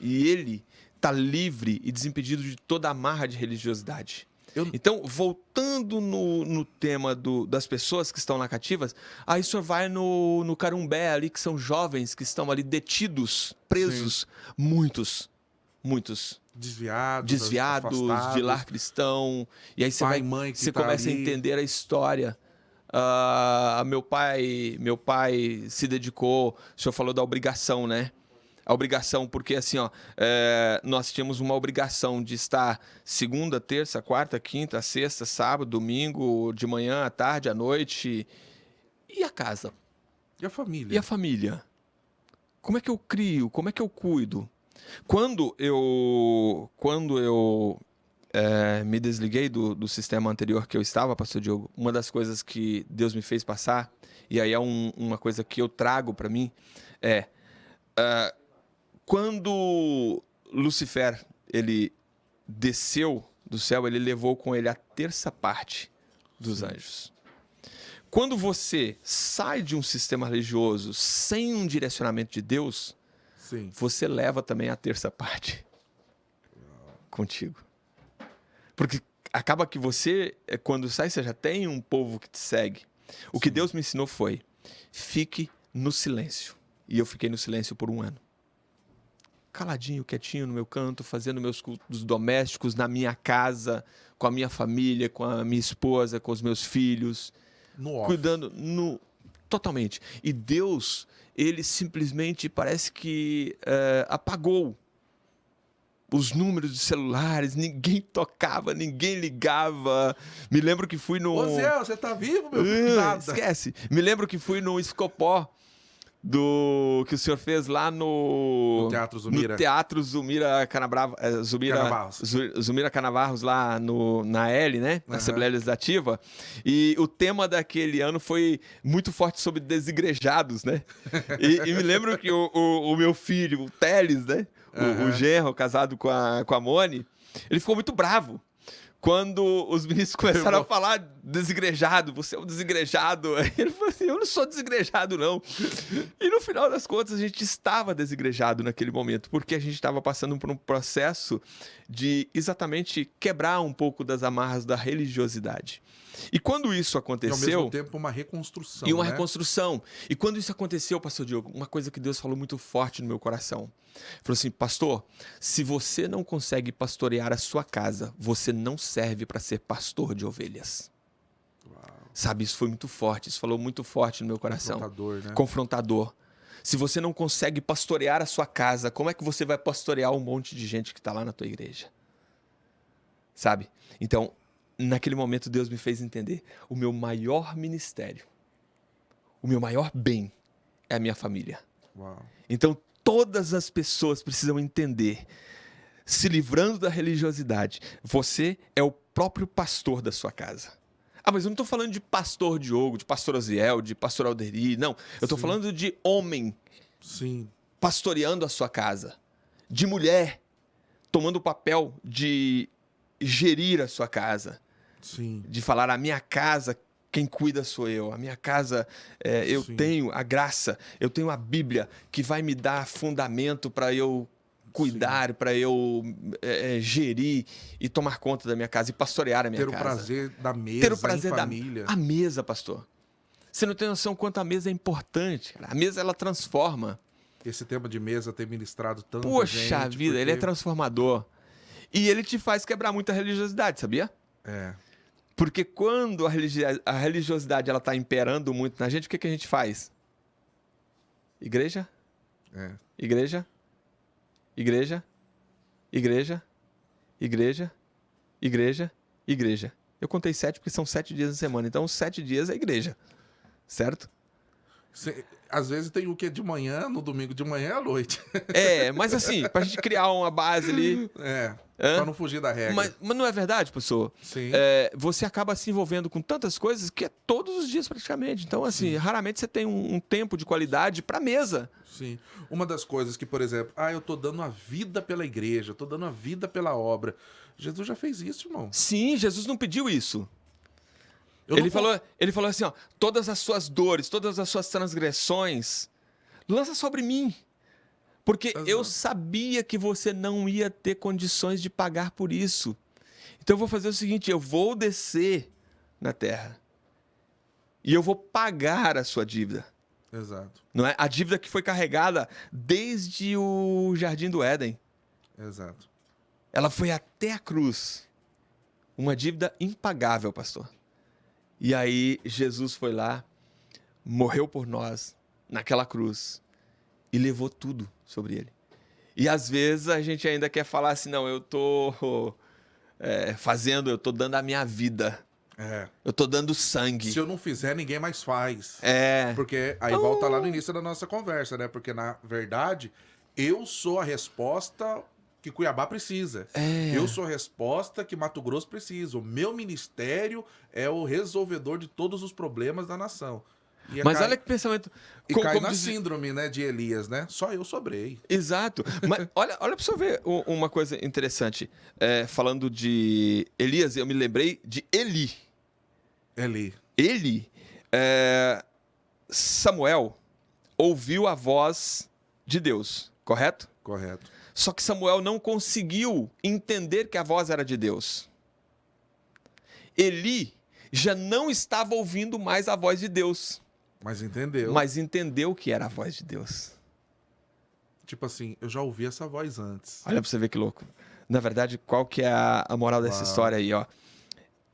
E Ele está livre e desimpedido de toda amarra de religiosidade. Então, voltando no tema das pessoas que estão lá cativas, aí o senhor vai no Carumbé ali, que são jovens que estão ali detidos, presos, muitos desviados de lar cristão. E aí você começa a entender a história. Meu pai se dedicou, o senhor falou da obrigação, né? A obrigação, porque assim, nós tínhamos uma obrigação de estar segunda, terça, quarta, quinta, sexta, sábado, domingo, de manhã, à tarde, à noite. E a casa? E a família? E a família? Como é que eu crio? Como é que eu cuido? Quando eu me desliguei do sistema anterior que eu estava, pastor Diogo, uma das coisas que Deus me fez passar, e aí é uma coisa que eu trago para mim, quando Lucifer ele desceu do céu, ele levou com ele a terça parte dos anjos. Quando você sai de um sistema religioso sem um direcionamento de Deus, você leva também a terça parte contigo. Porque acaba que você, quando sai, você já tem um povo que te segue. O que Deus me ensinou foi, fique no silêncio. E eu fiquei no silêncio por 1 ano. Caladinho, quietinho no meu canto, fazendo meus cultos domésticos na minha casa, com a minha família, com a minha esposa, com os meus filhos. Cuidando totalmente. E Deus, ele simplesmente parece que apagou os números de celulares, ninguém tocava, ninguém ligava. Me lembro que fui no... Ô Zé, você tá vivo, meu filho? Nada. Esquece. Me lembro que fui no Escopó, que o senhor fez lá no Teatro Zumira. No Teatro Zumira Zumira Canavarros, lá na L, né? Na Assembleia Legislativa. E o tema daquele ano foi muito forte sobre desigrejados, né? E me lembro que o meu filho, o Teles, né? O genro, casado com a Moni, ele ficou muito bravo quando os ministros começaram a falar desigrejado, você é um desigrejado. Ele falou assim, eu não sou desigrejado, não. E no final das contas, a gente estava desigrejado naquele momento, porque a gente estava passando por um processo de exatamente quebrar um pouco das amarras da religiosidade. E quando isso aconteceu... E ao mesmo tempo uma reconstrução, E uma reconstrução. E quando isso aconteceu, pastor Diogo, uma coisa que Deus falou muito forte no meu coração. Falou assim, pastor, se você não consegue pastorear a sua casa, você não serve para ser pastor de ovelhas. Uau. Sabe, isso foi muito forte, isso falou muito forte no meu coração. Confrontador, né? Confrontador. Se você não consegue pastorear a sua casa, como é que você vai pastorear um monte de gente que está lá na tua igreja? Sabe? Então, naquele momento Deus me fez entender, o meu maior ministério, o meu maior bem é a minha família. Uau. Então, todas as pessoas precisam entender, se livrando da religiosidade, você é o próprio pastor da sua casa. Ah, mas eu não estou falando de pastor Diogo, de pastor Oziel, de pastor Alderi, não. Eu estou falando de homem pastoreando a sua casa, de mulher tomando o papel de gerir a sua casa, de falar, a minha casa quem cuida sou eu. A minha casa, eu Sim. tenho a graça, eu tenho a Bíblia que vai me dar fundamento para eu cuidar, para eu gerir e tomar conta da minha casa e pastorear a minha Ter casa. o prazer da mesa Ter o prazer em família. a mesa, pastor. Você não tem noção quanto a mesa é importante. A mesa, ela transforma. Esse tema de mesa ter ministrado tanto Poxa gente, vida, ele é porque- transformador. E ele te faz quebrar muita religiosidade, sabia? É, Porque quando a religiosidade ela tá imperando muito na gente, o que, que a gente faz? Igreja? é. Igreja? Igreja? Igreja? Igreja? Igreja? Igreja. Eu contei 7 porque são 7 dias na semana. Então, 7 dias é igreja. Certo? Às vezes tem o que é de manhã, no domingo de manhã é à noite. Mas assim, pra gente criar uma base ali. Pra não fugir da regra. Mas não é verdade, professor? Sim. Você acaba se envolvendo com tantas coisas que é todos os dias praticamente. Então, assim, raramente você tem um tempo de qualidade pra mesa. Sim. Uma das coisas que, por exemplo, eu tô dando a vida pela igreja, eu tô dando a vida pela obra. Jesus já fez isso, irmão. Sim, Jesus não pediu isso. Eu Ele não- falou assim, ó, todas as suas dores, todas as suas transgressões, lança sobre mim. Porque Exato. eu sabia que você não ia ter condições de pagar por isso. Então eu vou fazer o seguinte, eu vou descer na terra. E eu vou pagar a sua dívida. Exato. Não é? A dívida que foi carregada desde o Jardim do Éden. Exato. Ela foi até a cruz. Uma dívida impagável, pastor. E aí Jesus foi lá, morreu por nós naquela cruz e levou tudo sobre ele. E às vezes a gente ainda quer falar assim, não, eu tô eu tô dando a minha vida. Eu tô dando sangue. Se eu não fizer, ninguém mais faz. Porque aí volta lá no início da nossa conversa, né? Porque, na verdade, eu sou a resposta que Cuiabá precisa. Eu sou a resposta que Mato Grosso precisa. O meu ministério é o resolvedor de todos os problemas da nação. Mas olha que pensamento... E cai na síndrome, né, de Elias, né? Só eu sobrei. Exato. Mas olha pra você ver uma coisa interessante. Falando de Elias, eu me lembrei de Eli. Eli, Samuel ouviu a voz de Deus, correto? Correto. Só que Samuel não conseguiu entender que a voz era de Deus. Eli já não estava ouvindo mais a voz de Deus. Mas entendeu. Mas entendeu que era a voz de Deus. Tipo assim, eu já ouvi essa voz antes. Olha pra você ver que louco. Na verdade, qual que é a moral dessa história aí, ó?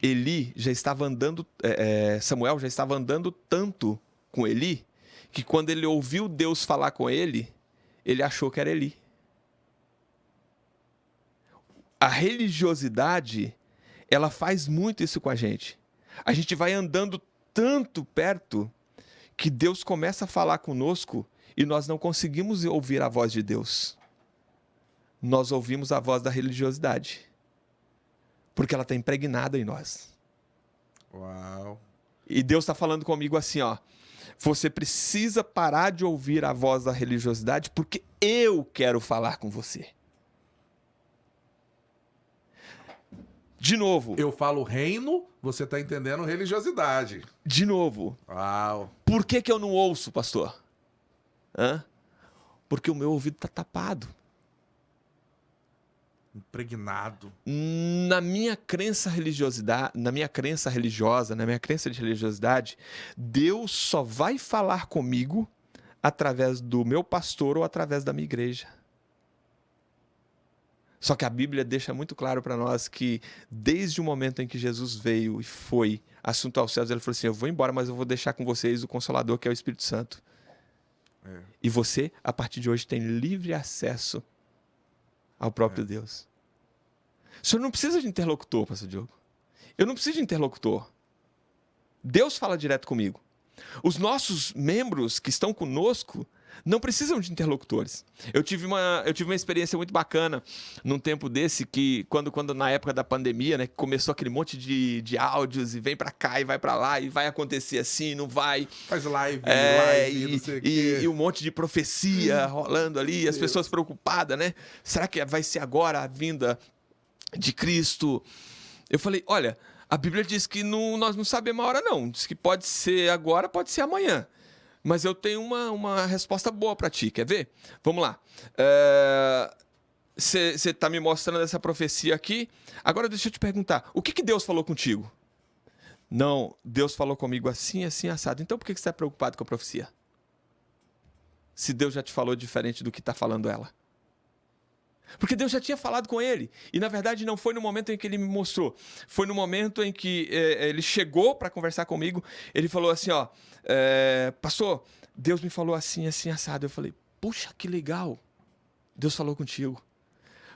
Eli já estava andando... Samuel já estava andando tanto com Eli, que quando ele ouviu Deus falar com ele, ele achou que era Eli. A religiosidade, ela faz muito isso com a gente. A gente vai andando tanto perto que Deus começa a falar conosco e nós não conseguimos ouvir a voz de Deus. Nós ouvimos a voz da religiosidade. Porque ela está impregnada em nós. Uau. E Deus está falando comigo assim, ó. Você precisa parar de ouvir a voz da religiosidade porque eu quero falar com você. De novo. Eu falo reino, você tá entendendo religiosidade. De novo. Uau. Por que eu não ouço, pastor? Porque o meu ouvido está tapado. Impregnado. Na minha crença religiosidade, na minha crença religiosa, na minha crença de religiosidade, Deus só vai falar comigo através do meu pastor ou através da minha igreja. Só que a Bíblia deixa muito claro para nós que desde o momento em que Jesus veio e foi assunto aos céus, ele falou assim, eu vou embora, mas eu vou deixar com vocês o Consolador, que é o Espírito Santo. E você, a partir de hoje, tem livre acesso ao próprio Deus. O senhor não precisa de interlocutor, pastor Diogo. Eu não preciso de interlocutor. Deus fala direto comigo. Os nossos membros que estão conosco não precisam de interlocutores. Eu tive uma experiência muito bacana num tempo desse, que quando na época da pandemia, né, começou aquele monte de áudios e vem pra cá e vai pra lá e vai acontecer assim, não vai. Faz live, não sei o quê. E um monte de profecia rolando ali, as pessoas preocupadas, né? Será que vai ser agora a vinda de Cristo? Eu falei, olha, A Bíblia diz que nós não sabemos a hora, não. Diz que pode ser agora, pode ser amanhã. Mas eu tenho uma resposta boa para ti. Quer ver? Vamos lá. Você está me mostrando essa profecia aqui. Agora deixa eu te perguntar. O que Deus falou contigo? Não, Deus falou comigo assim, assim, assado. Então por que você está preocupado com a profecia? Se Deus já te falou diferente do que está falando ela. Porque Deus já tinha falado com ele. E, na verdade, não foi no momento em que ele me mostrou. Foi no momento em que ele chegou para conversar comigo. Ele falou assim, ó... pastor, Deus me falou assim, assim, assado. Eu falei, puxa, que legal. Deus falou contigo.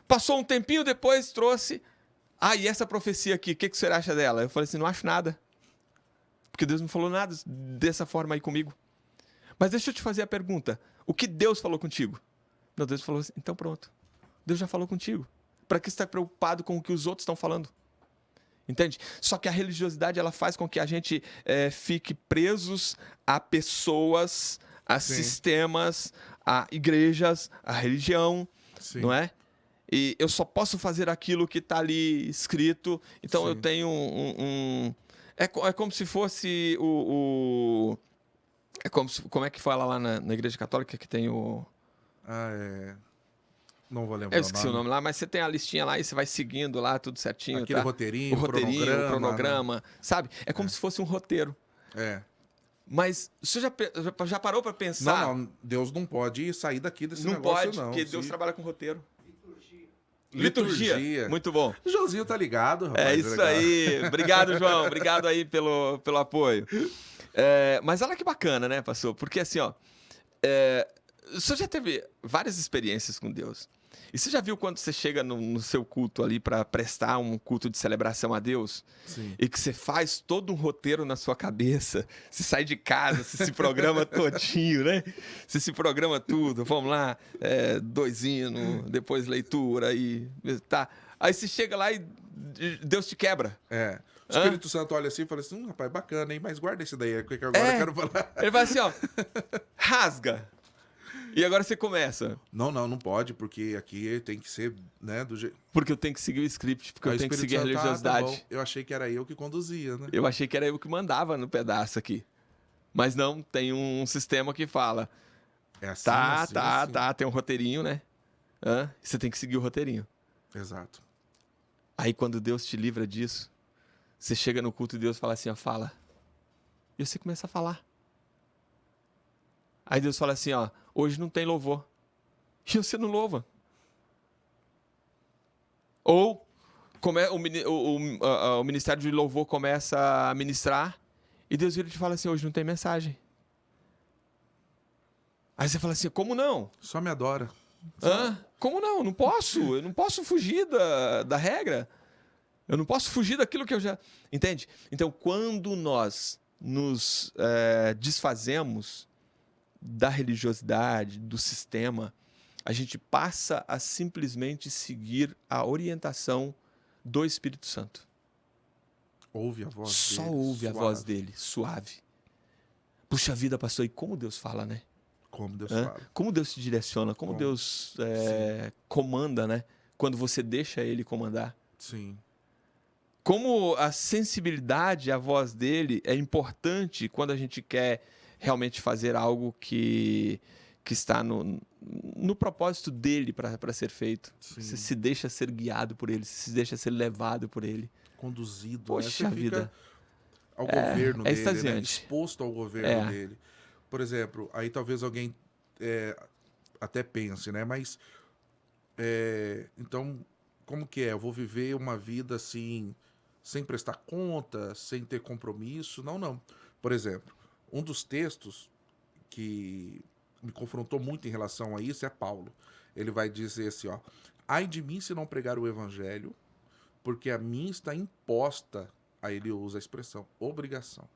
Passou um tempinho depois, trouxe... e essa profecia aqui, o que você acha dela? Eu falei assim, não acho nada. Porque Deus não falou nada dessa forma aí comigo. Mas deixa eu te fazer a pergunta. O que Deus falou contigo? Não, Deus falou assim, então pronto. Deus já falou contigo. Para que você está preocupado com o que os outros estão falando? Entende? Só que a religiosidade ela faz com que a gente fique presos a pessoas, a sistemas, a igrejas, a religião, Sim. não é? E eu só posso fazer aquilo que está ali escrito. Então eu tenho É como se fosse como é que fala lá na Igreja Católica que tem o... Não vou lembrar. Eu esqueci o nome lá, mas você tem a listinha lá e você vai seguindo lá, tudo certinho. Aquele tá? roteirinho, o cronograma, sabe? É como se fosse um roteiro. Mas você já parou para pensar? Não, Deus não pode sair daqui desse não negócio, pode, não. Porque Deus trabalha com roteiro. Liturgia. Muito bom. O Joãozinho tá ligado, rapaz. É isso legal. aí. Obrigado, João. Obrigado aí pelo apoio. Mas olha que bacana, né, pastor? Porque assim, ó... Você já teve várias experiências com Deus. E você já viu quando você chega no seu culto ali para prestar um culto de celebração a Deus? Sim. E que você faz todo um roteiro na sua cabeça. Você sai de casa, você se programa todinho, né? Você se programa tudo. Vamos lá, 2 hinos, depois leitura e tá. Aí você chega lá e Deus te quebra. O Espírito Santo olha assim e fala assim, rapaz, bacana, hein? Mas guarda esse daí, que agora eu quero falar. Ele vai assim, ó, rasga. E agora você começa. Não pode, porque aqui tem que ser, né, do jeito... Porque eu tenho que seguir o script, porque eu tenho que seguir a religiosidade. Tá bom. Eu achei que era eu que conduzia, né? Eu achei que era eu que mandava no pedaço aqui. Mas não, tem um sistema que fala. É assim, assim. Tá, tem um roteirinho, né? Você tem que seguir o roteirinho. Exato. Aí quando Deus te livra disso, você chega no culto e Deus fala assim, ó, fala. E você começa a falar. Aí Deus fala assim, ó, hoje não tem louvor. E você não louva. Ou o ministério de louvor começa a ministrar e Deus vira e te fala assim, hoje não tem mensagem. Aí você fala assim, como não? Só me adora. Como não? Não posso. Eu não posso fugir da regra. Eu não posso fugir daquilo que eu já... Entende? Então, quando nós nos desfazemos da religiosidade, do sistema, a gente passa a simplesmente seguir a orientação do Espírito Santo. Ouve a voz dele. Só ouve a voz dele, suave. Puxa vida, pastor, e como Deus fala, né? Como Deus fala. Como Deus te direciona, como Deus comanda, né? Quando você deixa ele comandar. Sim. Como a sensibilidade à voz dele é importante quando a gente quer realmente fazer algo que está no propósito dele para ser feito. Sim. Você se deixa ser guiado por ele, você se deixa ser levado por ele. Conduzido. Poxa vida. Ao governo dele, extasiante. Né? Exposto ao governo dele. Por exemplo, aí talvez alguém até pense, né? Mas, então, como que é? Eu vou viver uma vida assim, sem prestar conta, sem ter compromisso? Não. Por exemplo, um dos textos que me confrontou muito em relação a isso é Paulo. Ele vai dizer assim, ó, ai de mim se não pregar o evangelho, porque a mim está imposta, aí ele usa a expressão, obrigação.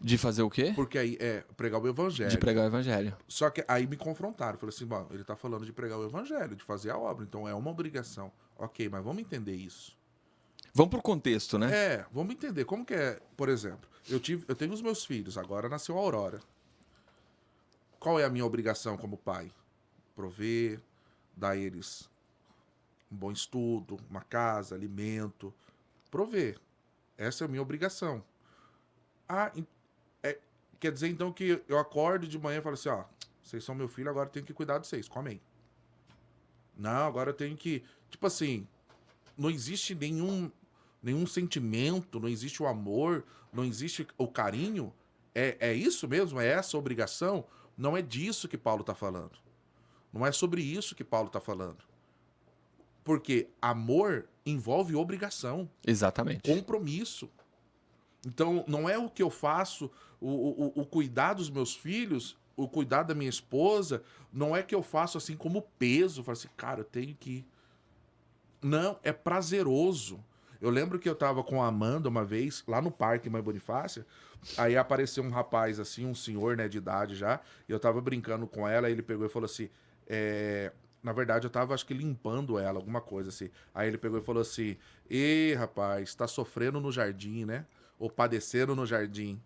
De fazer o quê? Porque aí pregar o evangelho. De pregar o evangelho. Só que aí me confrontaram. Falei assim, bom, ele está falando de pregar o evangelho, de fazer a obra, então é uma obrigação. Ok, mas vamos entender isso. Vamos pro contexto, né? Vamos entender. Como que é, por exemplo, eu tenho os meus filhos, agora nasceu a Aurora. Qual é a minha obrigação como pai? Prover, dar a eles um bom estudo, uma casa, alimento, prover. Essa é a minha obrigação. Ah, quer dizer então que eu acordo de manhã e falo assim, ó, vocês são meu filho, agora eu tenho que cuidar de vocês, comem. Não, agora eu tenho que... Tipo assim, não existe nenhum sentimento, não existe o amor, não existe o carinho. É isso mesmo? É essa a obrigação? Não é disso que Paulo está falando. Não é sobre isso que Paulo está falando. Porque amor envolve obrigação. Exatamente. Compromisso. Então, não é o que eu faço, o cuidar dos meus filhos, o cuidar da minha esposa, não é que eu faço assim como peso. Falo assim, cara, eu tenho que... Não, é prazeroso. Eu lembro que eu tava com a Amanda uma vez, lá no Parque Mãe Bonifácia, aí apareceu um rapaz assim, um senhor, né, de idade já, e eu tava brincando com ela, aí ele pegou e falou assim, na verdade eu tava, acho que limpando ela, alguma coisa assim. Aí ele pegou e falou assim, rapaz, tá sofrendo no jardim, né? Ou padecendo no jardim.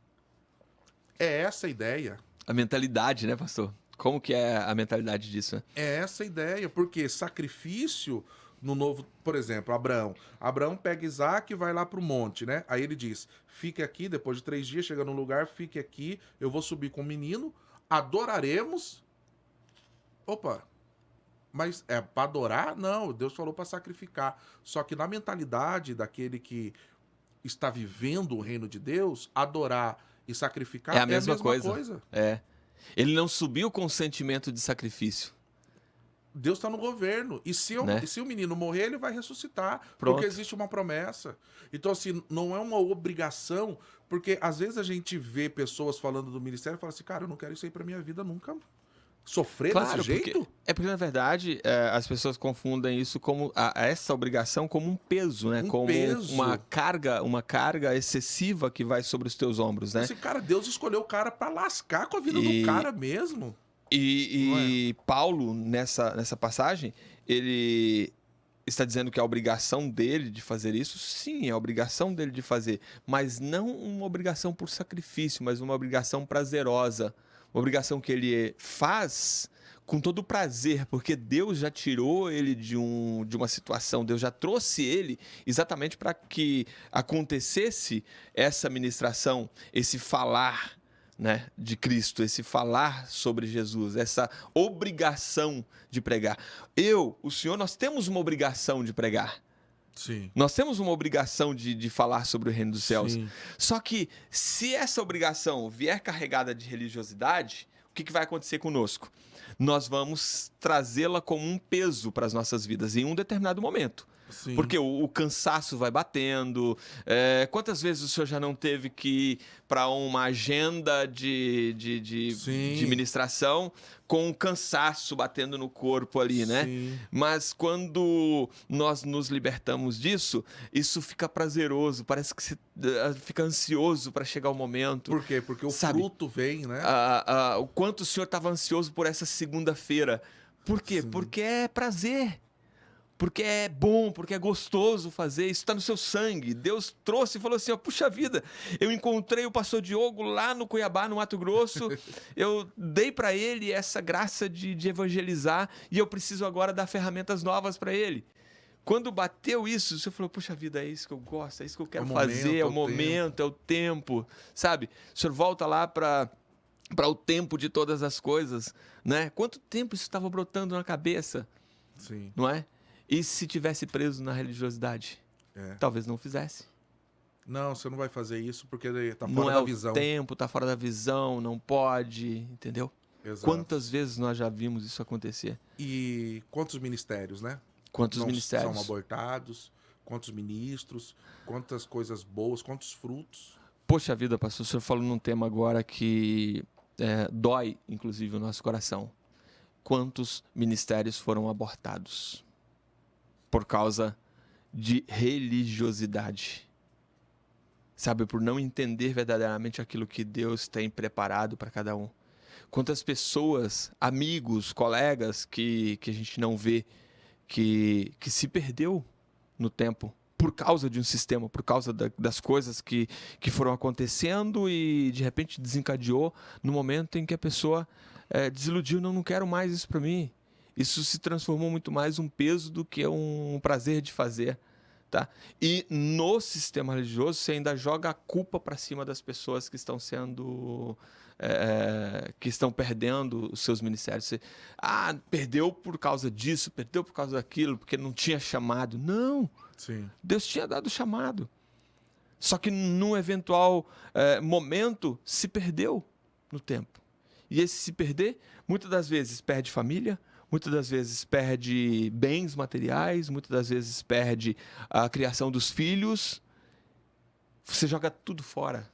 É essa a ideia. A mentalidade, né, pastor? Como que é a mentalidade disso, né? É essa a ideia, porque sacrifício no novo, por exemplo, Abraão. Abraão pega Isaac e vai lá pro monte, né? Aí ele diz, fique aqui, depois de 3 dias, chega num lugar, fique aqui, eu vou subir com o menino, adoraremos. Opa, mas é para adorar? Não, Deus falou para sacrificar. Só que na mentalidade daquele que está vivendo o reino de Deus, adorar e sacrificar É a mesma coisa. coisa. É. Ele não subiu com o sentimento de sacrifício. Deus está no governo. E se Né? o menino morrer, ele vai ressuscitar. Pronto. Porque existe uma promessa. Então, assim, não é uma obrigação. Porque às vezes a gente vê pessoas falando do ministério e fala assim, cara, eu não quero isso aí pra minha vida nunca. Sofrer Claro, desse jeito? porque na verdade as pessoas confundem isso como essa obrigação como um peso, né? Um Como peso. uma carga excessiva que vai sobre os teus ombros, né? Esse cara, Deus escolheu o cara pra lascar com a vida E- do cara mesmo. E Paulo, nessa passagem, ele está dizendo que a obrigação dele de fazer isso, sim, é a obrigação dele de fazer, mas não uma obrigação por sacrifício, mas uma obrigação prazerosa. Uma obrigação que ele faz com todo o prazer, porque Deus já tirou ele de uma situação, Deus já trouxe ele exatamente para que acontecesse essa ministração, esse falar, né, de Cristo, esse falar sobre Jesus, essa obrigação de pregar. O senhor, nós temos uma obrigação de pregar. Sim. Nós temos uma obrigação de falar sobre o reino dos céus. Sim. Só que se essa obrigação vier carregada de religiosidade, o que vai acontecer conosco? Nós vamos trazê-la como um peso para as nossas vidas em um determinado momento. Sim. Porque o cansaço vai batendo. Quantas vezes o senhor já não teve que ir para uma agenda de ministração com um cansaço batendo no corpo ali, né? Sim. Mas quando nós nos libertamos disso, isso fica prazeroso. Parece que você fica ansioso para chegar o momento. Por quê? Porque o fruto vem, né? O quanto o senhor estava ansioso por essa segunda-feira. Por quê? Sim. Porque é prazer. Porque é bom, porque é gostoso fazer, isso está no seu sangue. Deus trouxe e falou assim, ó, puxa vida, eu encontrei o pastor Diogo lá no Cuiabá, no Mato Grosso, eu dei para ele essa graça de evangelizar e eu preciso agora dar ferramentas novas para ele. Quando bateu isso, você falou, puxa vida, é isso que eu gosto, é isso que eu quero fazer, é o momento, é o tempo, sabe? O senhor volta lá para o tempo de todas as coisas, né? Quanto tempo isso estava brotando na cabeça, Sim. não é? E se tivesse preso na religiosidade? Talvez não fizesse. Não, você não vai fazer isso porque tá fora não da visão. Não é o tempo, tá fora da visão, não pode, entendeu? Exato. Quantas vezes nós já vimos isso acontecer? E quantos ministérios, né? Quantos não ministérios? São abortados, quantos ministros, quantas coisas boas, quantos frutos. Poxa vida, pastor, o senhor falou num tema agora que dói, inclusive, o nosso coração. Quantos ministérios foram abortados? Por causa de religiosidade. Sabe, por não entender verdadeiramente aquilo que Deus tem preparado para cada um. Quantas pessoas, amigos, colegas que a gente não vê, que se perdeu no tempo por causa de um sistema, por causa das coisas que foram acontecendo e de repente desencadeou no momento em que a pessoa desiludiu, não quero mais isso para mim. Isso se transformou muito mais um peso do que um prazer de fazer, Tá? E no sistema religioso, você ainda joga a culpa para cima das pessoas que estão sendo... que estão perdendo os seus ministérios. Você, perdeu por causa disso, perdeu por causa daquilo, porque não tinha chamado. Não! Sim. Deus tinha dado chamado. Só que num eventual momento, se perdeu no tempo. E esse se perder, muitas das vezes perde família, muitas das vezes perde bens materiais, muitas das vezes perde a criação dos filhos. Você joga tudo fora,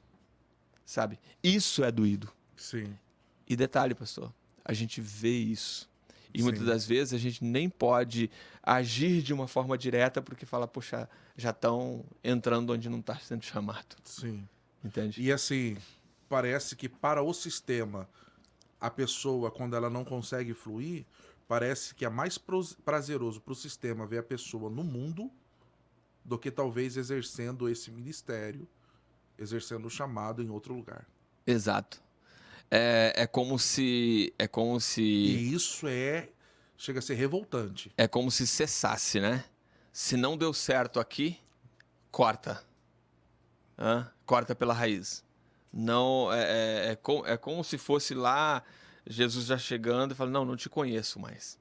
sabe? Isso é doído. Sim. E detalhe, pastor, a gente vê isso. E muitas Sim. das vezes a gente nem pode agir de uma forma direta porque fala, poxa, já estão entrando onde não está sendo chamado. Sim. Entende? E assim, parece que para o sistema, a pessoa, quando ela não consegue fluir, parece que é mais prazeroso para o sistema ver a pessoa no mundo do que talvez exercendo esse ministério, exercendo o chamado em outro lugar. Exato. É como se E isso chega a ser revoltante. é como se cessasse, né? Se não deu certo aqui, corta. Corta pela raiz. Não é como se fosse lá Jesus já chegando e falando, não te conheço mais.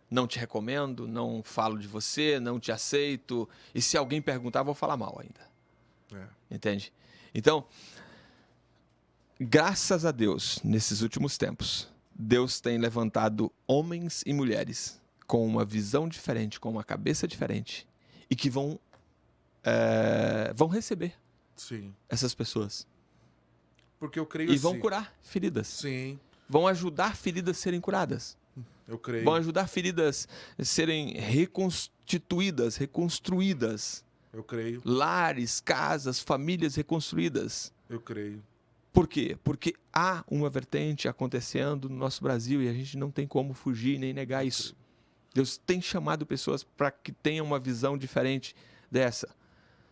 Não te recomendo, não falo de você, não te aceito. E se alguém perguntar, vou falar mal ainda. Entende? Então, graças a Deus, nesses últimos tempos, Deus tem levantado homens e mulheres com uma visão diferente, com uma cabeça diferente, e que vão receber Sim. essas pessoas. Porque eu creio E assim. vão curar feridas. Sim, Vão ajudar feridas a serem curadas. eu creio. Vão ajudar feridas a serem reconstituídas, reconstruídas. Eu creio. Lares, casas, famílias reconstruídas. Eu creio. Por quê? Porque há uma vertente acontecendo no nosso Brasil e a gente não tem como fugir nem negar isso. Deus tem chamado pessoas para que tenham uma visão diferente dessa,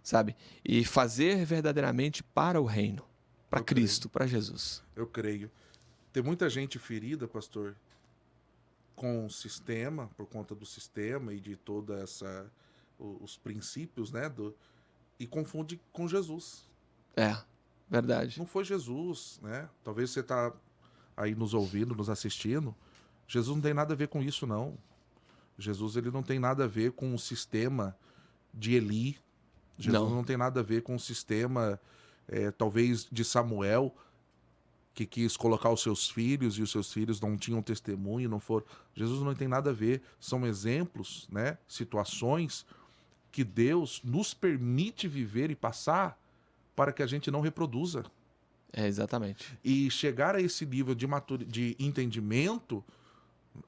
sabe? E fazer verdadeiramente para o reino, para Cristo, para Jesus. Eu creio. Tem muita gente ferida, pastor, com o sistema, por conta do sistema e de toda os princípios, né, e confunde com Jesus. Verdade. Não foi Jesus, né? Talvez você tá aí nos ouvindo, nos assistindo. Jesus não tem nada a ver com isso, não. Jesus, ele não tem nada a ver com o sistema de Eli. Jesus não tem nada a ver com o sistema, talvez, de Samuel, que quis colocar os seus filhos e os seus filhos não tinham testemunho, não foram. Jesus não tem nada a ver. São exemplos, né? Situações que Deus nos permite viver e passar para que a gente não reproduza. Exatamente. E chegar a esse nível de entendimento,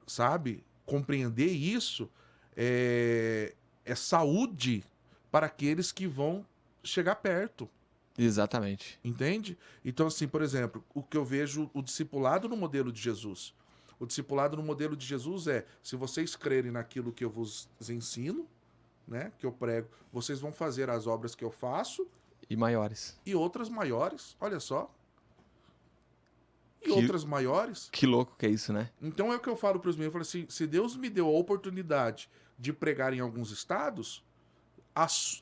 sabe? Compreender isso é saúde para aqueles que vão chegar perto. Exatamente. Entende? Então, assim, por exemplo, o que eu vejo o discipulado no modelo de Jesus. O discipulado no modelo de Jesus se vocês crerem naquilo que eu vos ensino, né, que eu prego, vocês vão fazer as obras que eu faço. E maiores. E outras maiores, olha só. Outras maiores. Que louco que é isso, né? Então é o que eu falo para os meus, eu falo assim, se Deus me deu a oportunidade de pregar em alguns estados,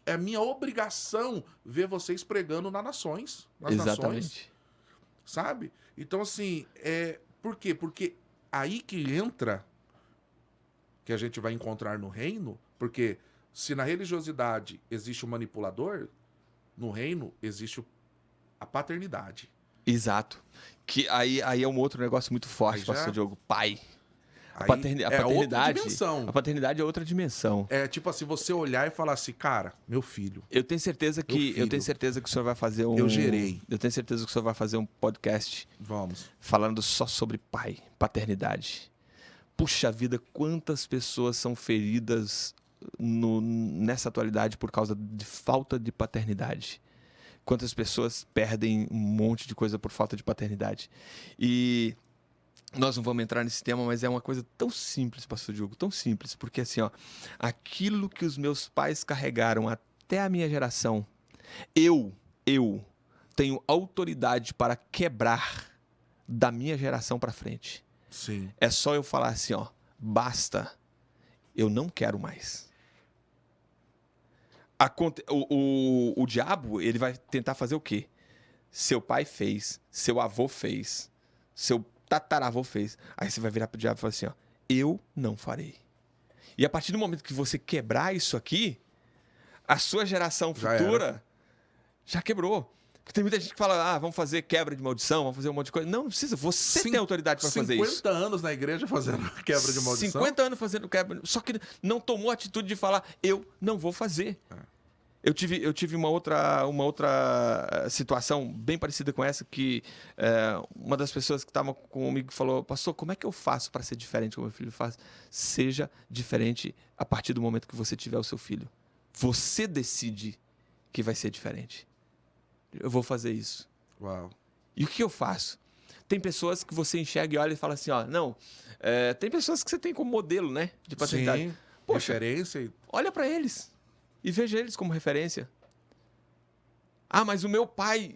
é minha obrigação ver vocês pregando nas nações. Exatamente. Sabe? Então, assim, por quê? Porque aí que entra, que a gente vai encontrar no reino, porque se na religiosidade existe o manipulador, no reino existe a paternidade. Exato. Que aí é um outro negócio muito forte, pastor Diogo. Pai. A paternidade, outra dimensão. A paternidade é outra dimensão. É tipo assim, você olhar e falar assim, cara, meu filho. Eu tenho certeza que o senhor vai fazer um. Eu gerei. Eu tenho certeza que o senhor vai fazer um podcast. Vamos. Falando só sobre pai, paternidade. Puxa vida, quantas pessoas são feridas nessa atualidade por causa de falta de paternidade. Quantas pessoas perdem um monte de coisa por falta de paternidade. E nós não vamos entrar nesse tema, mas é uma coisa tão simples, pastor Diogo, tão simples, porque assim, aquilo que os meus pais carregaram até a minha geração, eu tenho autoridade para quebrar da minha geração para frente. Sim. É só eu falar assim, basta, eu não quero mais. O diabo, ele vai tentar fazer o quê? Seu pai fez, seu avô fez, seu tataravô fez. Aí você vai virar pro diabo e falar assim, ó, eu não farei. E a partir do momento que você quebrar isso aqui, a sua geração futura já quebrou. Porque tem muita gente que fala, vamos fazer quebra de maldição, vamos fazer um monte de coisa. Não precisa, você tem autoridade para fazer isso. 50 anos na igreja fazendo quebra de maldição. 50 anos fazendo quebra, só que não tomou a atitude de falar, eu não vou fazer. Eu tive uma outra situação bem parecida com essa, que uma das pessoas que estava comigo falou, pastor, como é que eu faço para ser diferente como meu filho faz? Seja diferente a partir do momento que você tiver o seu filho. Você decide que vai ser diferente. Eu vou fazer isso. Uau. E o que eu faço? Tem pessoas que você enxerga e olha e fala assim, ó, não, tem pessoas que você tem como modelo, né, de paternidade. Sim, Poxa, referência. olha para eles e veja eles como referência. Mas o meu pai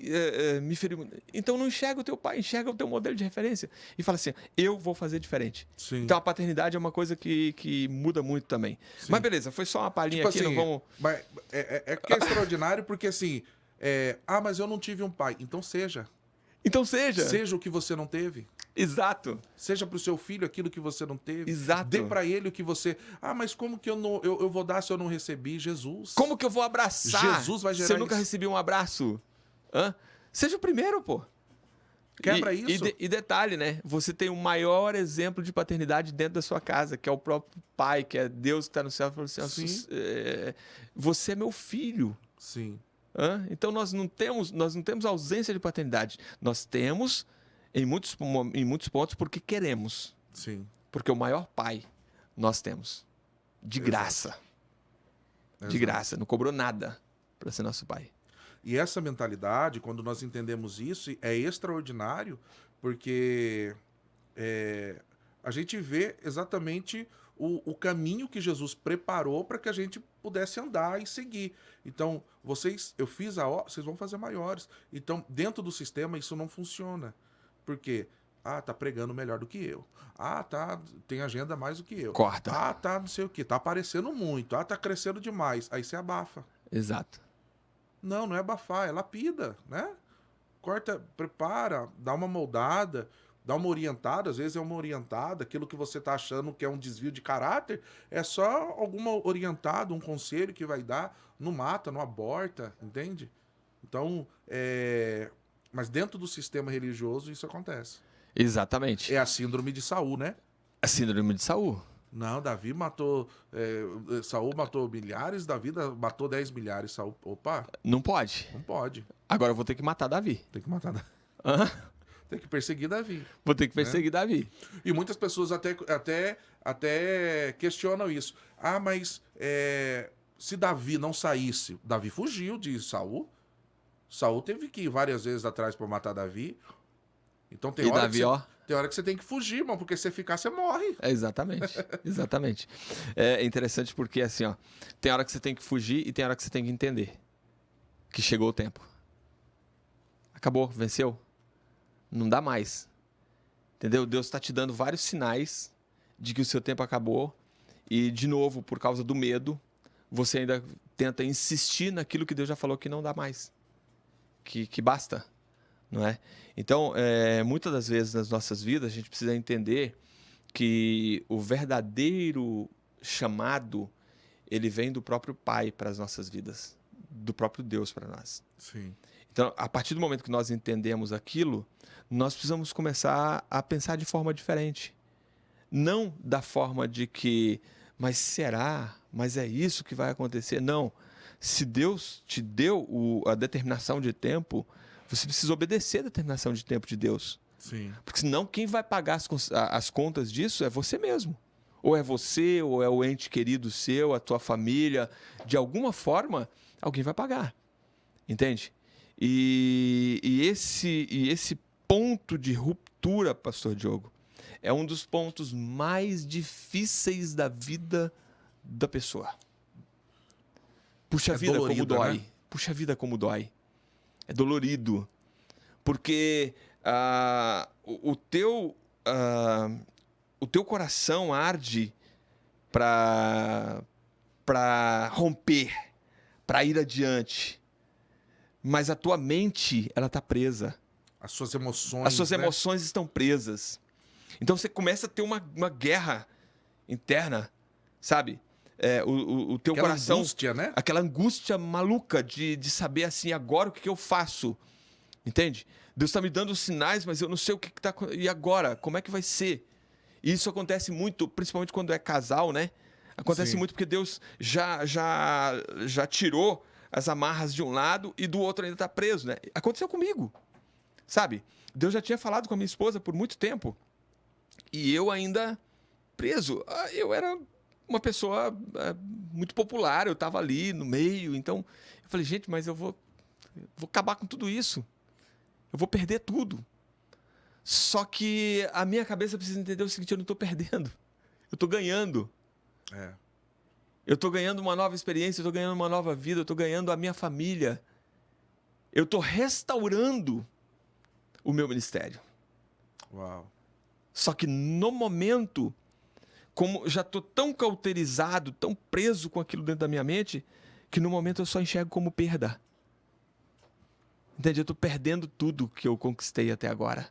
me feriu. Então não enxerga o teu pai, enxerga o teu modelo de referência. E fala assim, eu vou fazer diferente. Sim. Então a paternidade é uma coisa que muda muito também. Sim. Mas beleza, foi só uma palhinha tipo aqui, assim, não vamos... Mas que é extraordinário porque assim, mas eu não tive um pai. Então seja. Então seja. Seja o que você não teve. Exato. Seja para o seu filho aquilo que você não teve. Exato. Dê para ele o que você... mas como que eu vou dar se eu não recebi? Jesus. Como que eu vou abraçar Jesus vai gerar se eu nunca recebi um abraço? Seja o primeiro, pô. Quebra isso. E detalhe, né? Você tem o maior exemplo de paternidade dentro da sua casa, que é o próprio pai, que é Deus que está no céu. Assim, você é meu filho. Sim. Então nós não temos ausência de paternidade. Nós temos em muitos pontos porque queremos. Sim. Porque o maior pai nós temos. De graça. Exato. De graça. Não cobrou nada para ser nosso pai. E essa mentalidade, quando nós entendemos isso, é extraordinário, porque a gente vê exatamente o caminho que Jesus preparou para que a gente pudesse andar e seguir. Então, eu fiz vocês vão fazer maiores. Então, dentro do sistema, isso não funciona. Por quê? Tá pregando melhor do que eu. Tem agenda mais do que eu. Corta. Tá não sei o quê. Tá aparecendo muito. Tá crescendo demais. Aí você abafa. Exato. Não é abafar, é lapida, né? Corta, prepara, dá uma moldada, dá uma orientada, às vezes é uma orientada, aquilo que você tá achando que é um desvio de caráter, é só alguma orientada, um conselho que vai dar, não mata, não aborta, entende? Então, mas dentro do sistema religioso isso acontece. Exatamente. É a síndrome de Saul, né? A síndrome de Saul. Não, Davi matou... Saul matou milhares, Davi matou 10 milhares. Saul, opa. Não pode. Não pode. Agora eu vou ter que matar Davi. Tem que matar Davi. Tem que perseguir Davi. Vou ter que perseguir Davi. E muitas pessoas até questionam isso. Mas se Davi não saísse... Davi fugiu de Saul. Saul teve que ir várias vezes atrás para matar Davi. Então tem hora Davi, tem hora que você tem que fugir, irmão, porque se você ficar, você morre. Exatamente, exatamente. É interessante porque, assim, tem hora que você tem que fugir e tem hora que você tem que entender que chegou o tempo. Acabou, venceu. Não dá mais. Entendeu? Deus está te dando vários sinais de que o seu tempo acabou e, de novo, por causa do medo, você ainda tenta insistir naquilo que Deus já falou que não dá mais. Que basta. Não é? Então, muitas das vezes nas nossas vidas, a gente precisa entender que o verdadeiro chamado, ele vem do próprio Pai para as nossas vidas, do próprio Deus para nós. Sim. Então, a partir do momento que nós entendemos aquilo, nós precisamos começar a pensar de forma diferente. Não da forma de que, mas será? Mas é isso que vai acontecer? Não. Se Deus te deu a determinação de tempo, você precisa obedecer a determinação de tempo de Deus. Sim. Porque senão quem vai pagar as contas disso é você mesmo. Ou é você, ou é o ente querido seu, a tua família. De alguma forma, alguém vai pagar. Entende? E esse ponto de ruptura, pastor Diogo, é um dos pontos mais difíceis da vida da pessoa. Puxa vida, como dói. Né? Puxa vida, como dói. É dolorido, porque o teu coração arde para romper, para ir adiante. Mas a tua mente, ela está presa. As suas emoções. As suas emoções estão presas. Então você começa a ter uma guerra interna, sabe? O teu Aquela coração... angústia, né? Aquela angústia maluca de saber assim, agora o que eu faço? Entende? Deus está me dando sinais, mas eu não sei o que está... E agora? Como é que vai ser? E isso acontece muito, principalmente quando é casal, né? Acontece Sim. muito porque Deus já tirou as amarras de um lado e do outro ainda está preso, né? Aconteceu comigo, sabe? Deus já tinha falado com a minha esposa por muito tempo e eu ainda preso. Eu era uma pessoa muito popular, eu estava ali no meio, então eu falei, gente, mas eu vou acabar com tudo isso. Eu vou perder tudo. Só que a minha cabeça precisa entender o seguinte, eu não estou perdendo, eu estou ganhando. Eu estou ganhando uma nova experiência, eu estou ganhando uma nova vida, eu estou ganhando a minha família. Eu estou restaurando o meu ministério. Uau. Só que no momento, como já estou tão cauterizado, tão preso com aquilo dentro da minha mente, que no momento eu só enxergo como perda. Entende? Eu estou perdendo tudo que eu conquistei até agora.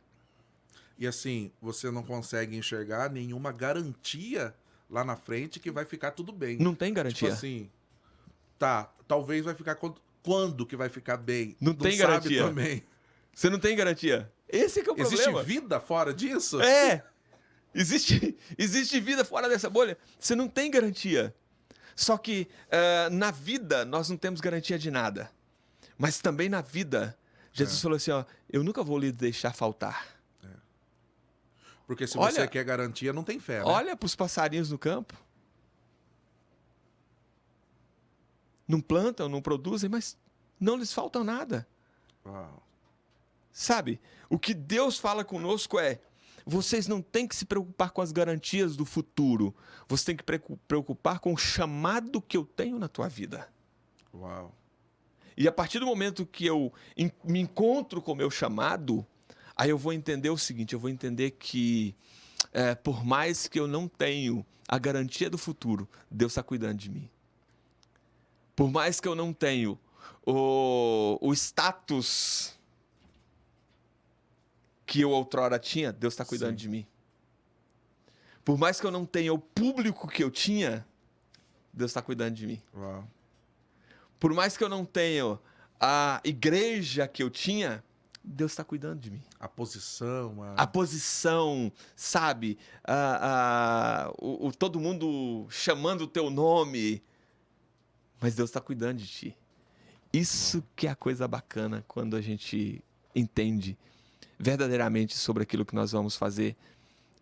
E assim, você não consegue enxergar nenhuma garantia lá na frente que vai ficar tudo bem. Não tem garantia. Tipo assim, tá, talvez vai ficar... Quando que vai ficar bem? Não tem garantia. Sabe também. Você não tem garantia. Esse que é o problema. Existe vida fora disso? Existe vida fora dessa bolha. Você não tem garantia. Só que na vida nós não temos garantia de nada. Mas também na vida, Jesus falou assim, ó, eu nunca vou lhe deixar faltar. Porque se você quer garantia, não tem fé, né? Olha para os passarinhos no campo. Não plantam, não produzem, mas não lhes falta nada. Uau. Sabe? O que Deus fala conosco é, vocês não têm que se preocupar com as garantias do futuro. Você tem que preocupar com o chamado que eu tenho na tua vida. Uau. E a partir do momento que eu me encontro com o meu chamado, aí eu vou entender o seguinte, eu vou entender que por mais que eu não tenho a garantia do futuro, Deus está cuidando de mim. Por mais que eu não tenho o status que eu outrora tinha, Deus está cuidando de mim. Por mais que eu não tenha o público que eu tinha, Deus está cuidando de mim. Uau. Por mais que eu não tenha a igreja que eu tinha, Deus está cuidando de mim. A posição. A posição, sabe? Todo mundo chamando o teu nome. Mas Deus está cuidando de ti. Isso que é a coisa bacana quando a gente entende verdadeiramente sobre aquilo que nós vamos fazer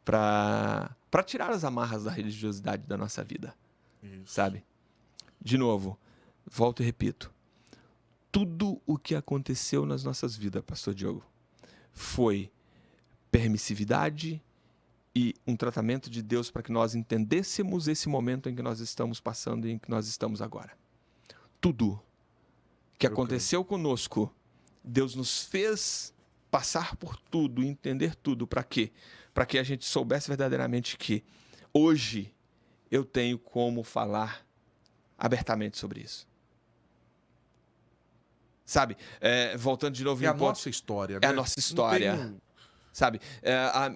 para tirar as amarras da religiosidade da nossa vida. Isso. Sabe? De novo, volto e repito. Tudo o que aconteceu nas nossas vidas, Pastor Diogo, foi permissividade e um tratamento de Deus para que nós entendêssemos esse momento em que nós estamos passando e em que nós estamos agora. Tudo que aconteceu conosco, Deus nos fez passar por tudo, entender tudo. Para quê? Para que a gente soubesse verdadeiramente que hoje eu tenho como falar abertamente sobre isso. Sabe? Voltando de novo É a nossa história, né? É a nossa história. Sabe?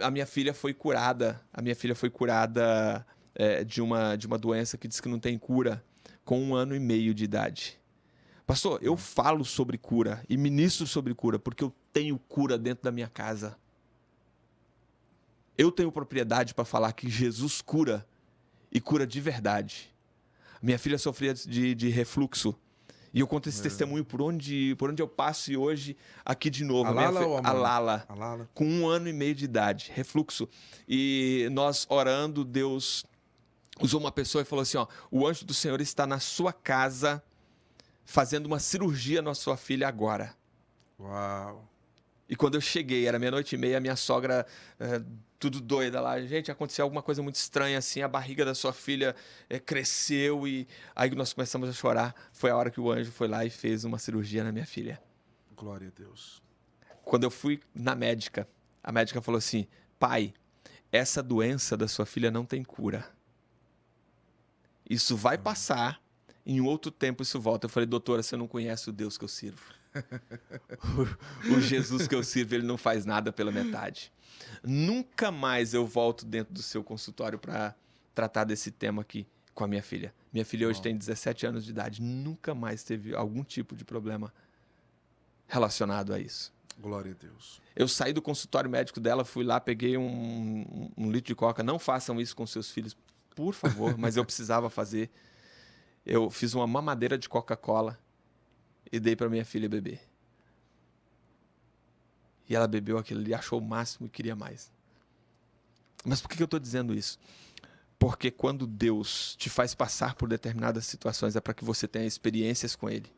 A minha filha foi curada. A minha filha foi curada de uma doença que diz que não tem cura com 1 ano e meio de idade. Pastor, eu falo sobre cura e ministro sobre cura porque eu tenho cura dentro da minha casa. Eu tenho propriedade para falar que Jesus cura e cura de verdade. Minha filha sofria de refluxo. E eu conto esse testemunho por onde eu passo e hoje aqui de novo. A Lala, com 1 ano e meio de idade, refluxo. E nós orando, Deus usou uma pessoa e falou assim, ó, o anjo do Senhor está na sua casa fazendo uma cirurgia na sua filha agora. Uau. E quando eu cheguei, era 00:30, minha sogra tudo doida lá. Gente, aconteceu alguma coisa muito estranha assim, a barriga da sua filha cresceu e aí nós começamos a chorar. Foi a hora que o anjo foi lá e fez uma cirurgia na minha filha. Glória a Deus. Quando eu fui na médica, a médica falou assim, pai, essa doença da sua filha não tem cura. Isso vai passar Em outro tempo isso volta. Eu falei, doutora, você não conhece o Deus que eu sirvo. O Jesus que eu sirvo, ele não faz nada pela metade. Nunca mais eu volto dentro do seu consultório para tratar desse tema aqui com a minha filha. Minha filha hoje tem 17 anos de idade. Nunca mais teve algum tipo de problema relacionado a isso. Glória a Deus. Eu saí do consultório médico dela, fui lá, peguei um litro de coca. Não façam isso com seus filhos, por favor, mas eu precisava fazer. Eu fiz uma mamadeira de Coca-Cola e dei para minha filha beber. E ela bebeu aquilo ali, achou o máximo e queria mais. Mas por que eu estou dizendo isso? Porque quando Deus te faz passar por determinadas situações, é para que você tenha experiências com Ele.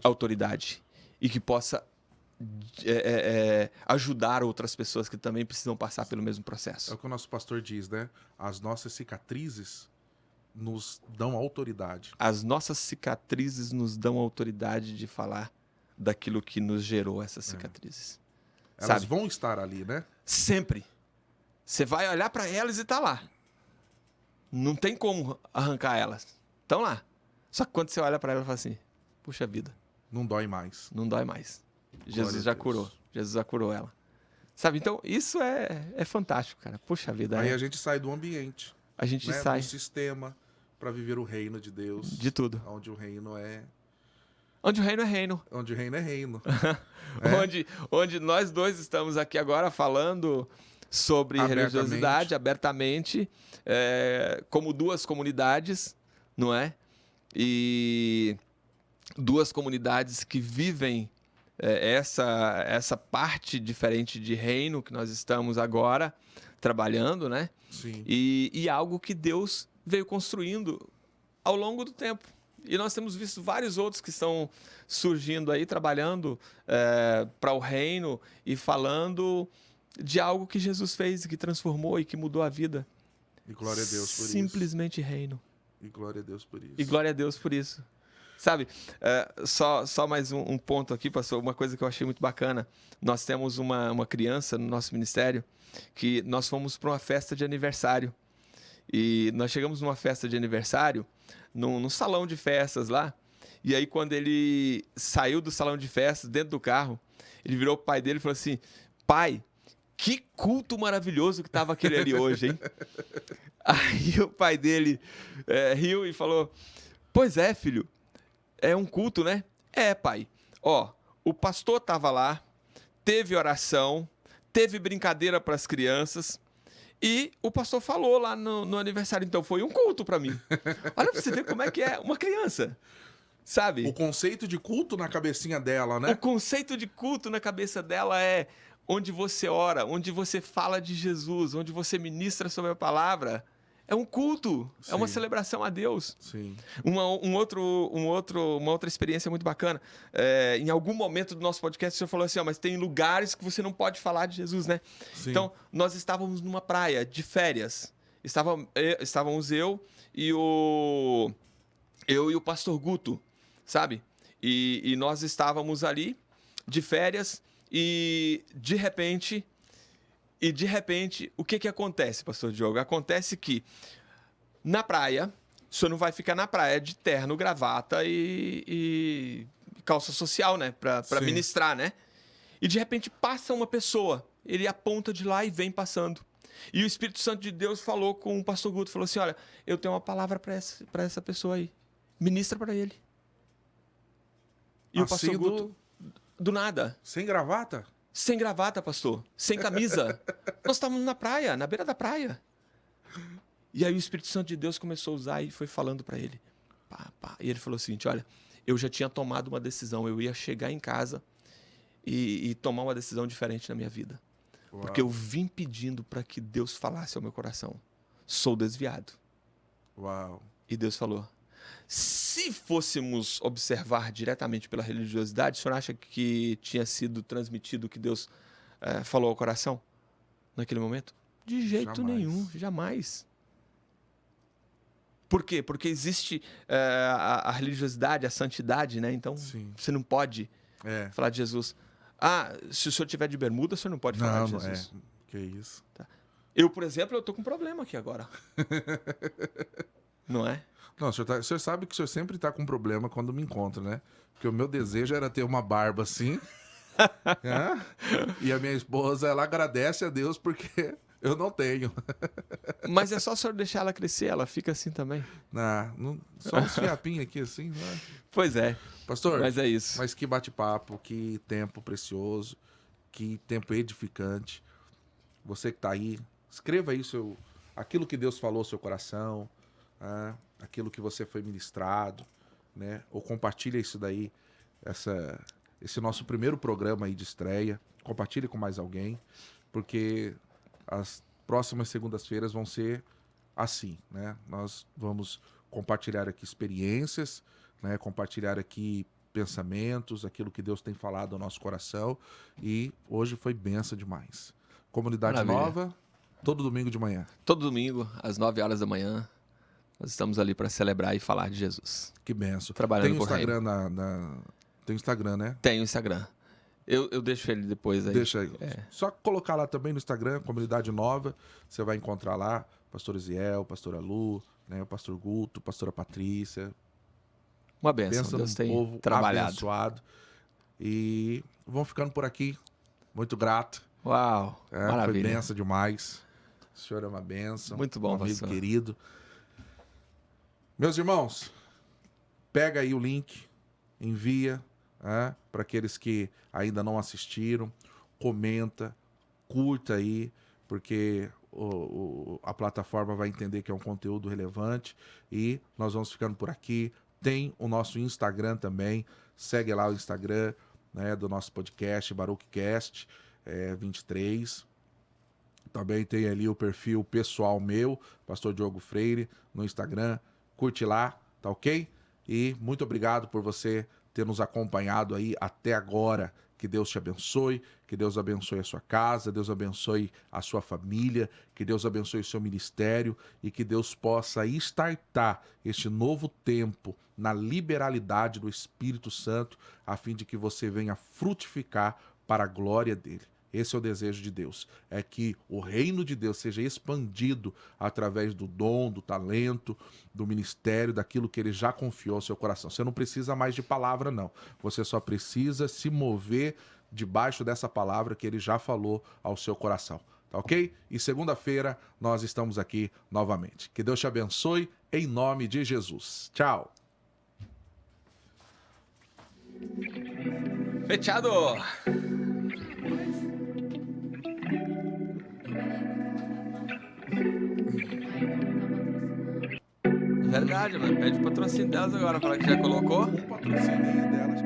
Autoridade. E que possa ajudar outras pessoas que também precisam passar pelo mesmo processo. É o que o nosso pastor diz, né? As nossas cicatrizes nos dão autoridade. As nossas cicatrizes nos dão autoridade de falar daquilo que nos gerou essas cicatrizes. Elas vão estar ali, né? Sempre. Você vai olhar para elas e tá lá. Não tem como arrancar elas. Estão lá. Só que quando você olha para elas e fala assim, puxa vida. Não dói mais. Não dói mais. Jesus já curou. Jesus já curou ela. Sabe? Então, isso é fantástico, cara. Puxa vida. Aí a gente sai do ambiente. A gente né? sai do sistema para viver o reino de Deus. De tudo. Onde o reino é... Onde o reino é reino. Onde o reino é reino. Onde nós dois estamos aqui agora falando sobre religiosidade abertamente, como duas comunidades, não é? E duas comunidades que vivem essa parte diferente de reino que nós estamos agora trabalhando, né? Sim. E algo que Deus veio construindo ao longo do tempo. E nós temos visto vários outros que estão surgindo aí, trabalhando para o reino e falando de algo que Jesus fez, que transformou e que mudou a vida. E glória a Deus por isso. Simplesmente reino. E glória a Deus por isso. E glória a Deus por isso. Sabe, só mais um ponto aqui, pastor, uma coisa que eu achei muito bacana. Nós temos uma criança no nosso ministério que nós fomos para uma festa de aniversário. E nós chegamos numa festa de aniversário, num salão de festas lá. E aí, quando ele saiu do salão de festas, dentro do carro, ele virou pro pai dele e falou assim, pai, que culto maravilhoso que tava aquele ali hoje, hein? Aí o pai dele riu e falou, pois é, filho, é um culto, né? É, pai. Ó, o pastor tava lá, teve oração, teve brincadeira para as crianças e o pastor falou lá no aniversário. Então foi um culto para mim. Olha para você ver como é que é uma criança, sabe? O conceito de culto na cabecinha dela, né? O conceito de culto na cabeça dela é onde você ora, onde você fala de Jesus, onde você ministra sobre a palavra. É um culto, Sim. É uma celebração a Deus. Sim. Uma outra experiência muito bacana. Em algum momento do nosso podcast, o senhor falou assim, mas tem lugares que você não pode falar de Jesus, né? Sim. Então, nós estávamos numa praia de férias. Estávamos eu e o pastor Guto, sabe? E nós estávamos ali de férias e de repente, o que acontece, pastor Diogo? Acontece que na praia, o senhor não vai ficar na praia de terno, gravata e calça social, né? Pra ministrar, né? E de repente passa uma pessoa, ele aponta de lá e vem passando. E o Espírito Santo de Deus falou com o pastor Guto, falou assim, olha, eu tenho uma palavra para essa pessoa aí. Ministra para ele. E assim, o pastor Guto, do nada. Sem gravata? Sem gravata, pastor. Sem camisa. Nós estávamos na praia, na beira da praia. E aí o Espírito Santo de Deus começou a usar e foi falando para ele. E ele falou o seguinte, olha, eu já tinha tomado uma decisão. Eu ia chegar em casa e tomar uma decisão diferente na minha vida. Uau. Porque eu vim pedindo para que Deus falasse ao meu coração. Sou desviado. Uau. E Deus falou, se fôssemos observar diretamente pela religiosidade, o senhor acha que tinha sido transmitido o que Deus falou ao coração naquele momento? De jeito nenhum, jamais. Por quê? Porque existe a religiosidade, a santidade, né? Então, você não pode falar de Jesus. Se o senhor tiver de bermuda, o senhor não pode falar de Jesus. Que isso. Tá. Eu, por exemplo, eu tô com um problema aqui agora. Não é? Não, o senhor sabe que o senhor sempre tá com problema quando me encontra, né? Porque o meu desejo era ter uma barba assim. Né? E a minha esposa, ela agradece a Deus porque eu não tenho. Mas é só o senhor deixar ela crescer, ela fica assim também. Só uns fiapinhos aqui assim, né? Pois é. Pastor, Mas é isso. mas que bate-papo, que tempo precioso, que tempo edificante. Você que tá aí, escreva aí aquilo que Deus falou ao seu coração, aquilo que você foi ministrado, né? Ou compartilha isso daí, esse nosso primeiro programa aí de estreia. Compartilhe com mais alguém, porque as próximas segundas-feiras vão ser assim, né? Nós vamos compartilhar aqui experiências, né? Compartilhar aqui pensamentos, aquilo que Deus tem falado ao nosso coração. E hoje foi benção demais. Comunidade Maravilha. Nova, todo domingo de manhã. Todo domingo, às 9 horas da manhã, nós estamos ali para celebrar e falar de Jesus. Que benção. Trabalhando Tem o por Instagram Tem o Instagram, né? Tem o Instagram. Eu deixo ele depois aí. Deixa aí. Só colocar lá também no Instagram, Comunidade Nova, você vai encontrar lá Pastor Ziel, Pastora Lu, né, o Pastor Guto, Pastora Patrícia. Uma benção. Pensa Deus num tem povo trabalhado. abençoado. E vão ficando por aqui. Muito grato. Uau, Foi maravilha. benção demais. O senhor é uma benção. Muito bom, um amigo pastor. querido. Meus irmãos, pega aí o link, envia para aqueles que ainda não assistiram, comenta, curta aí, porque a plataforma vai entender que é um conteúdo relevante. E nós vamos ficando por aqui. Tem o nosso Instagram também, segue lá o Instagram, né, do nosso podcast, BaruchCast 23. Também tem ali o perfil pessoal meu, Pastor Diogo Freire, no Instagram. Curte lá, tá ok? E muito obrigado por você ter nos acompanhado aí até agora. Que Deus te abençoe, que Deus abençoe a sua casa, Deus abençoe a sua família, que Deus abençoe o seu ministério e que Deus possa startar este novo tempo na liberalidade do Espírito Santo, a fim de que você venha frutificar para a glória dele. Esse é o desejo de Deus, é que o reino de Deus seja expandido através do dom, do talento, do ministério, daquilo que ele já confiou ao seu coração. Você não precisa mais de palavra, não. Você só precisa se mover debaixo dessa palavra que ele já falou ao seu coração. Tá ok? E segunda-feira nós estamos aqui novamente. Que Deus te abençoe em nome de Jesus. Tchau. Fechado! Verdade, mas pede o patrocínio delas agora, falar que já colocou. Um patrocínio delas.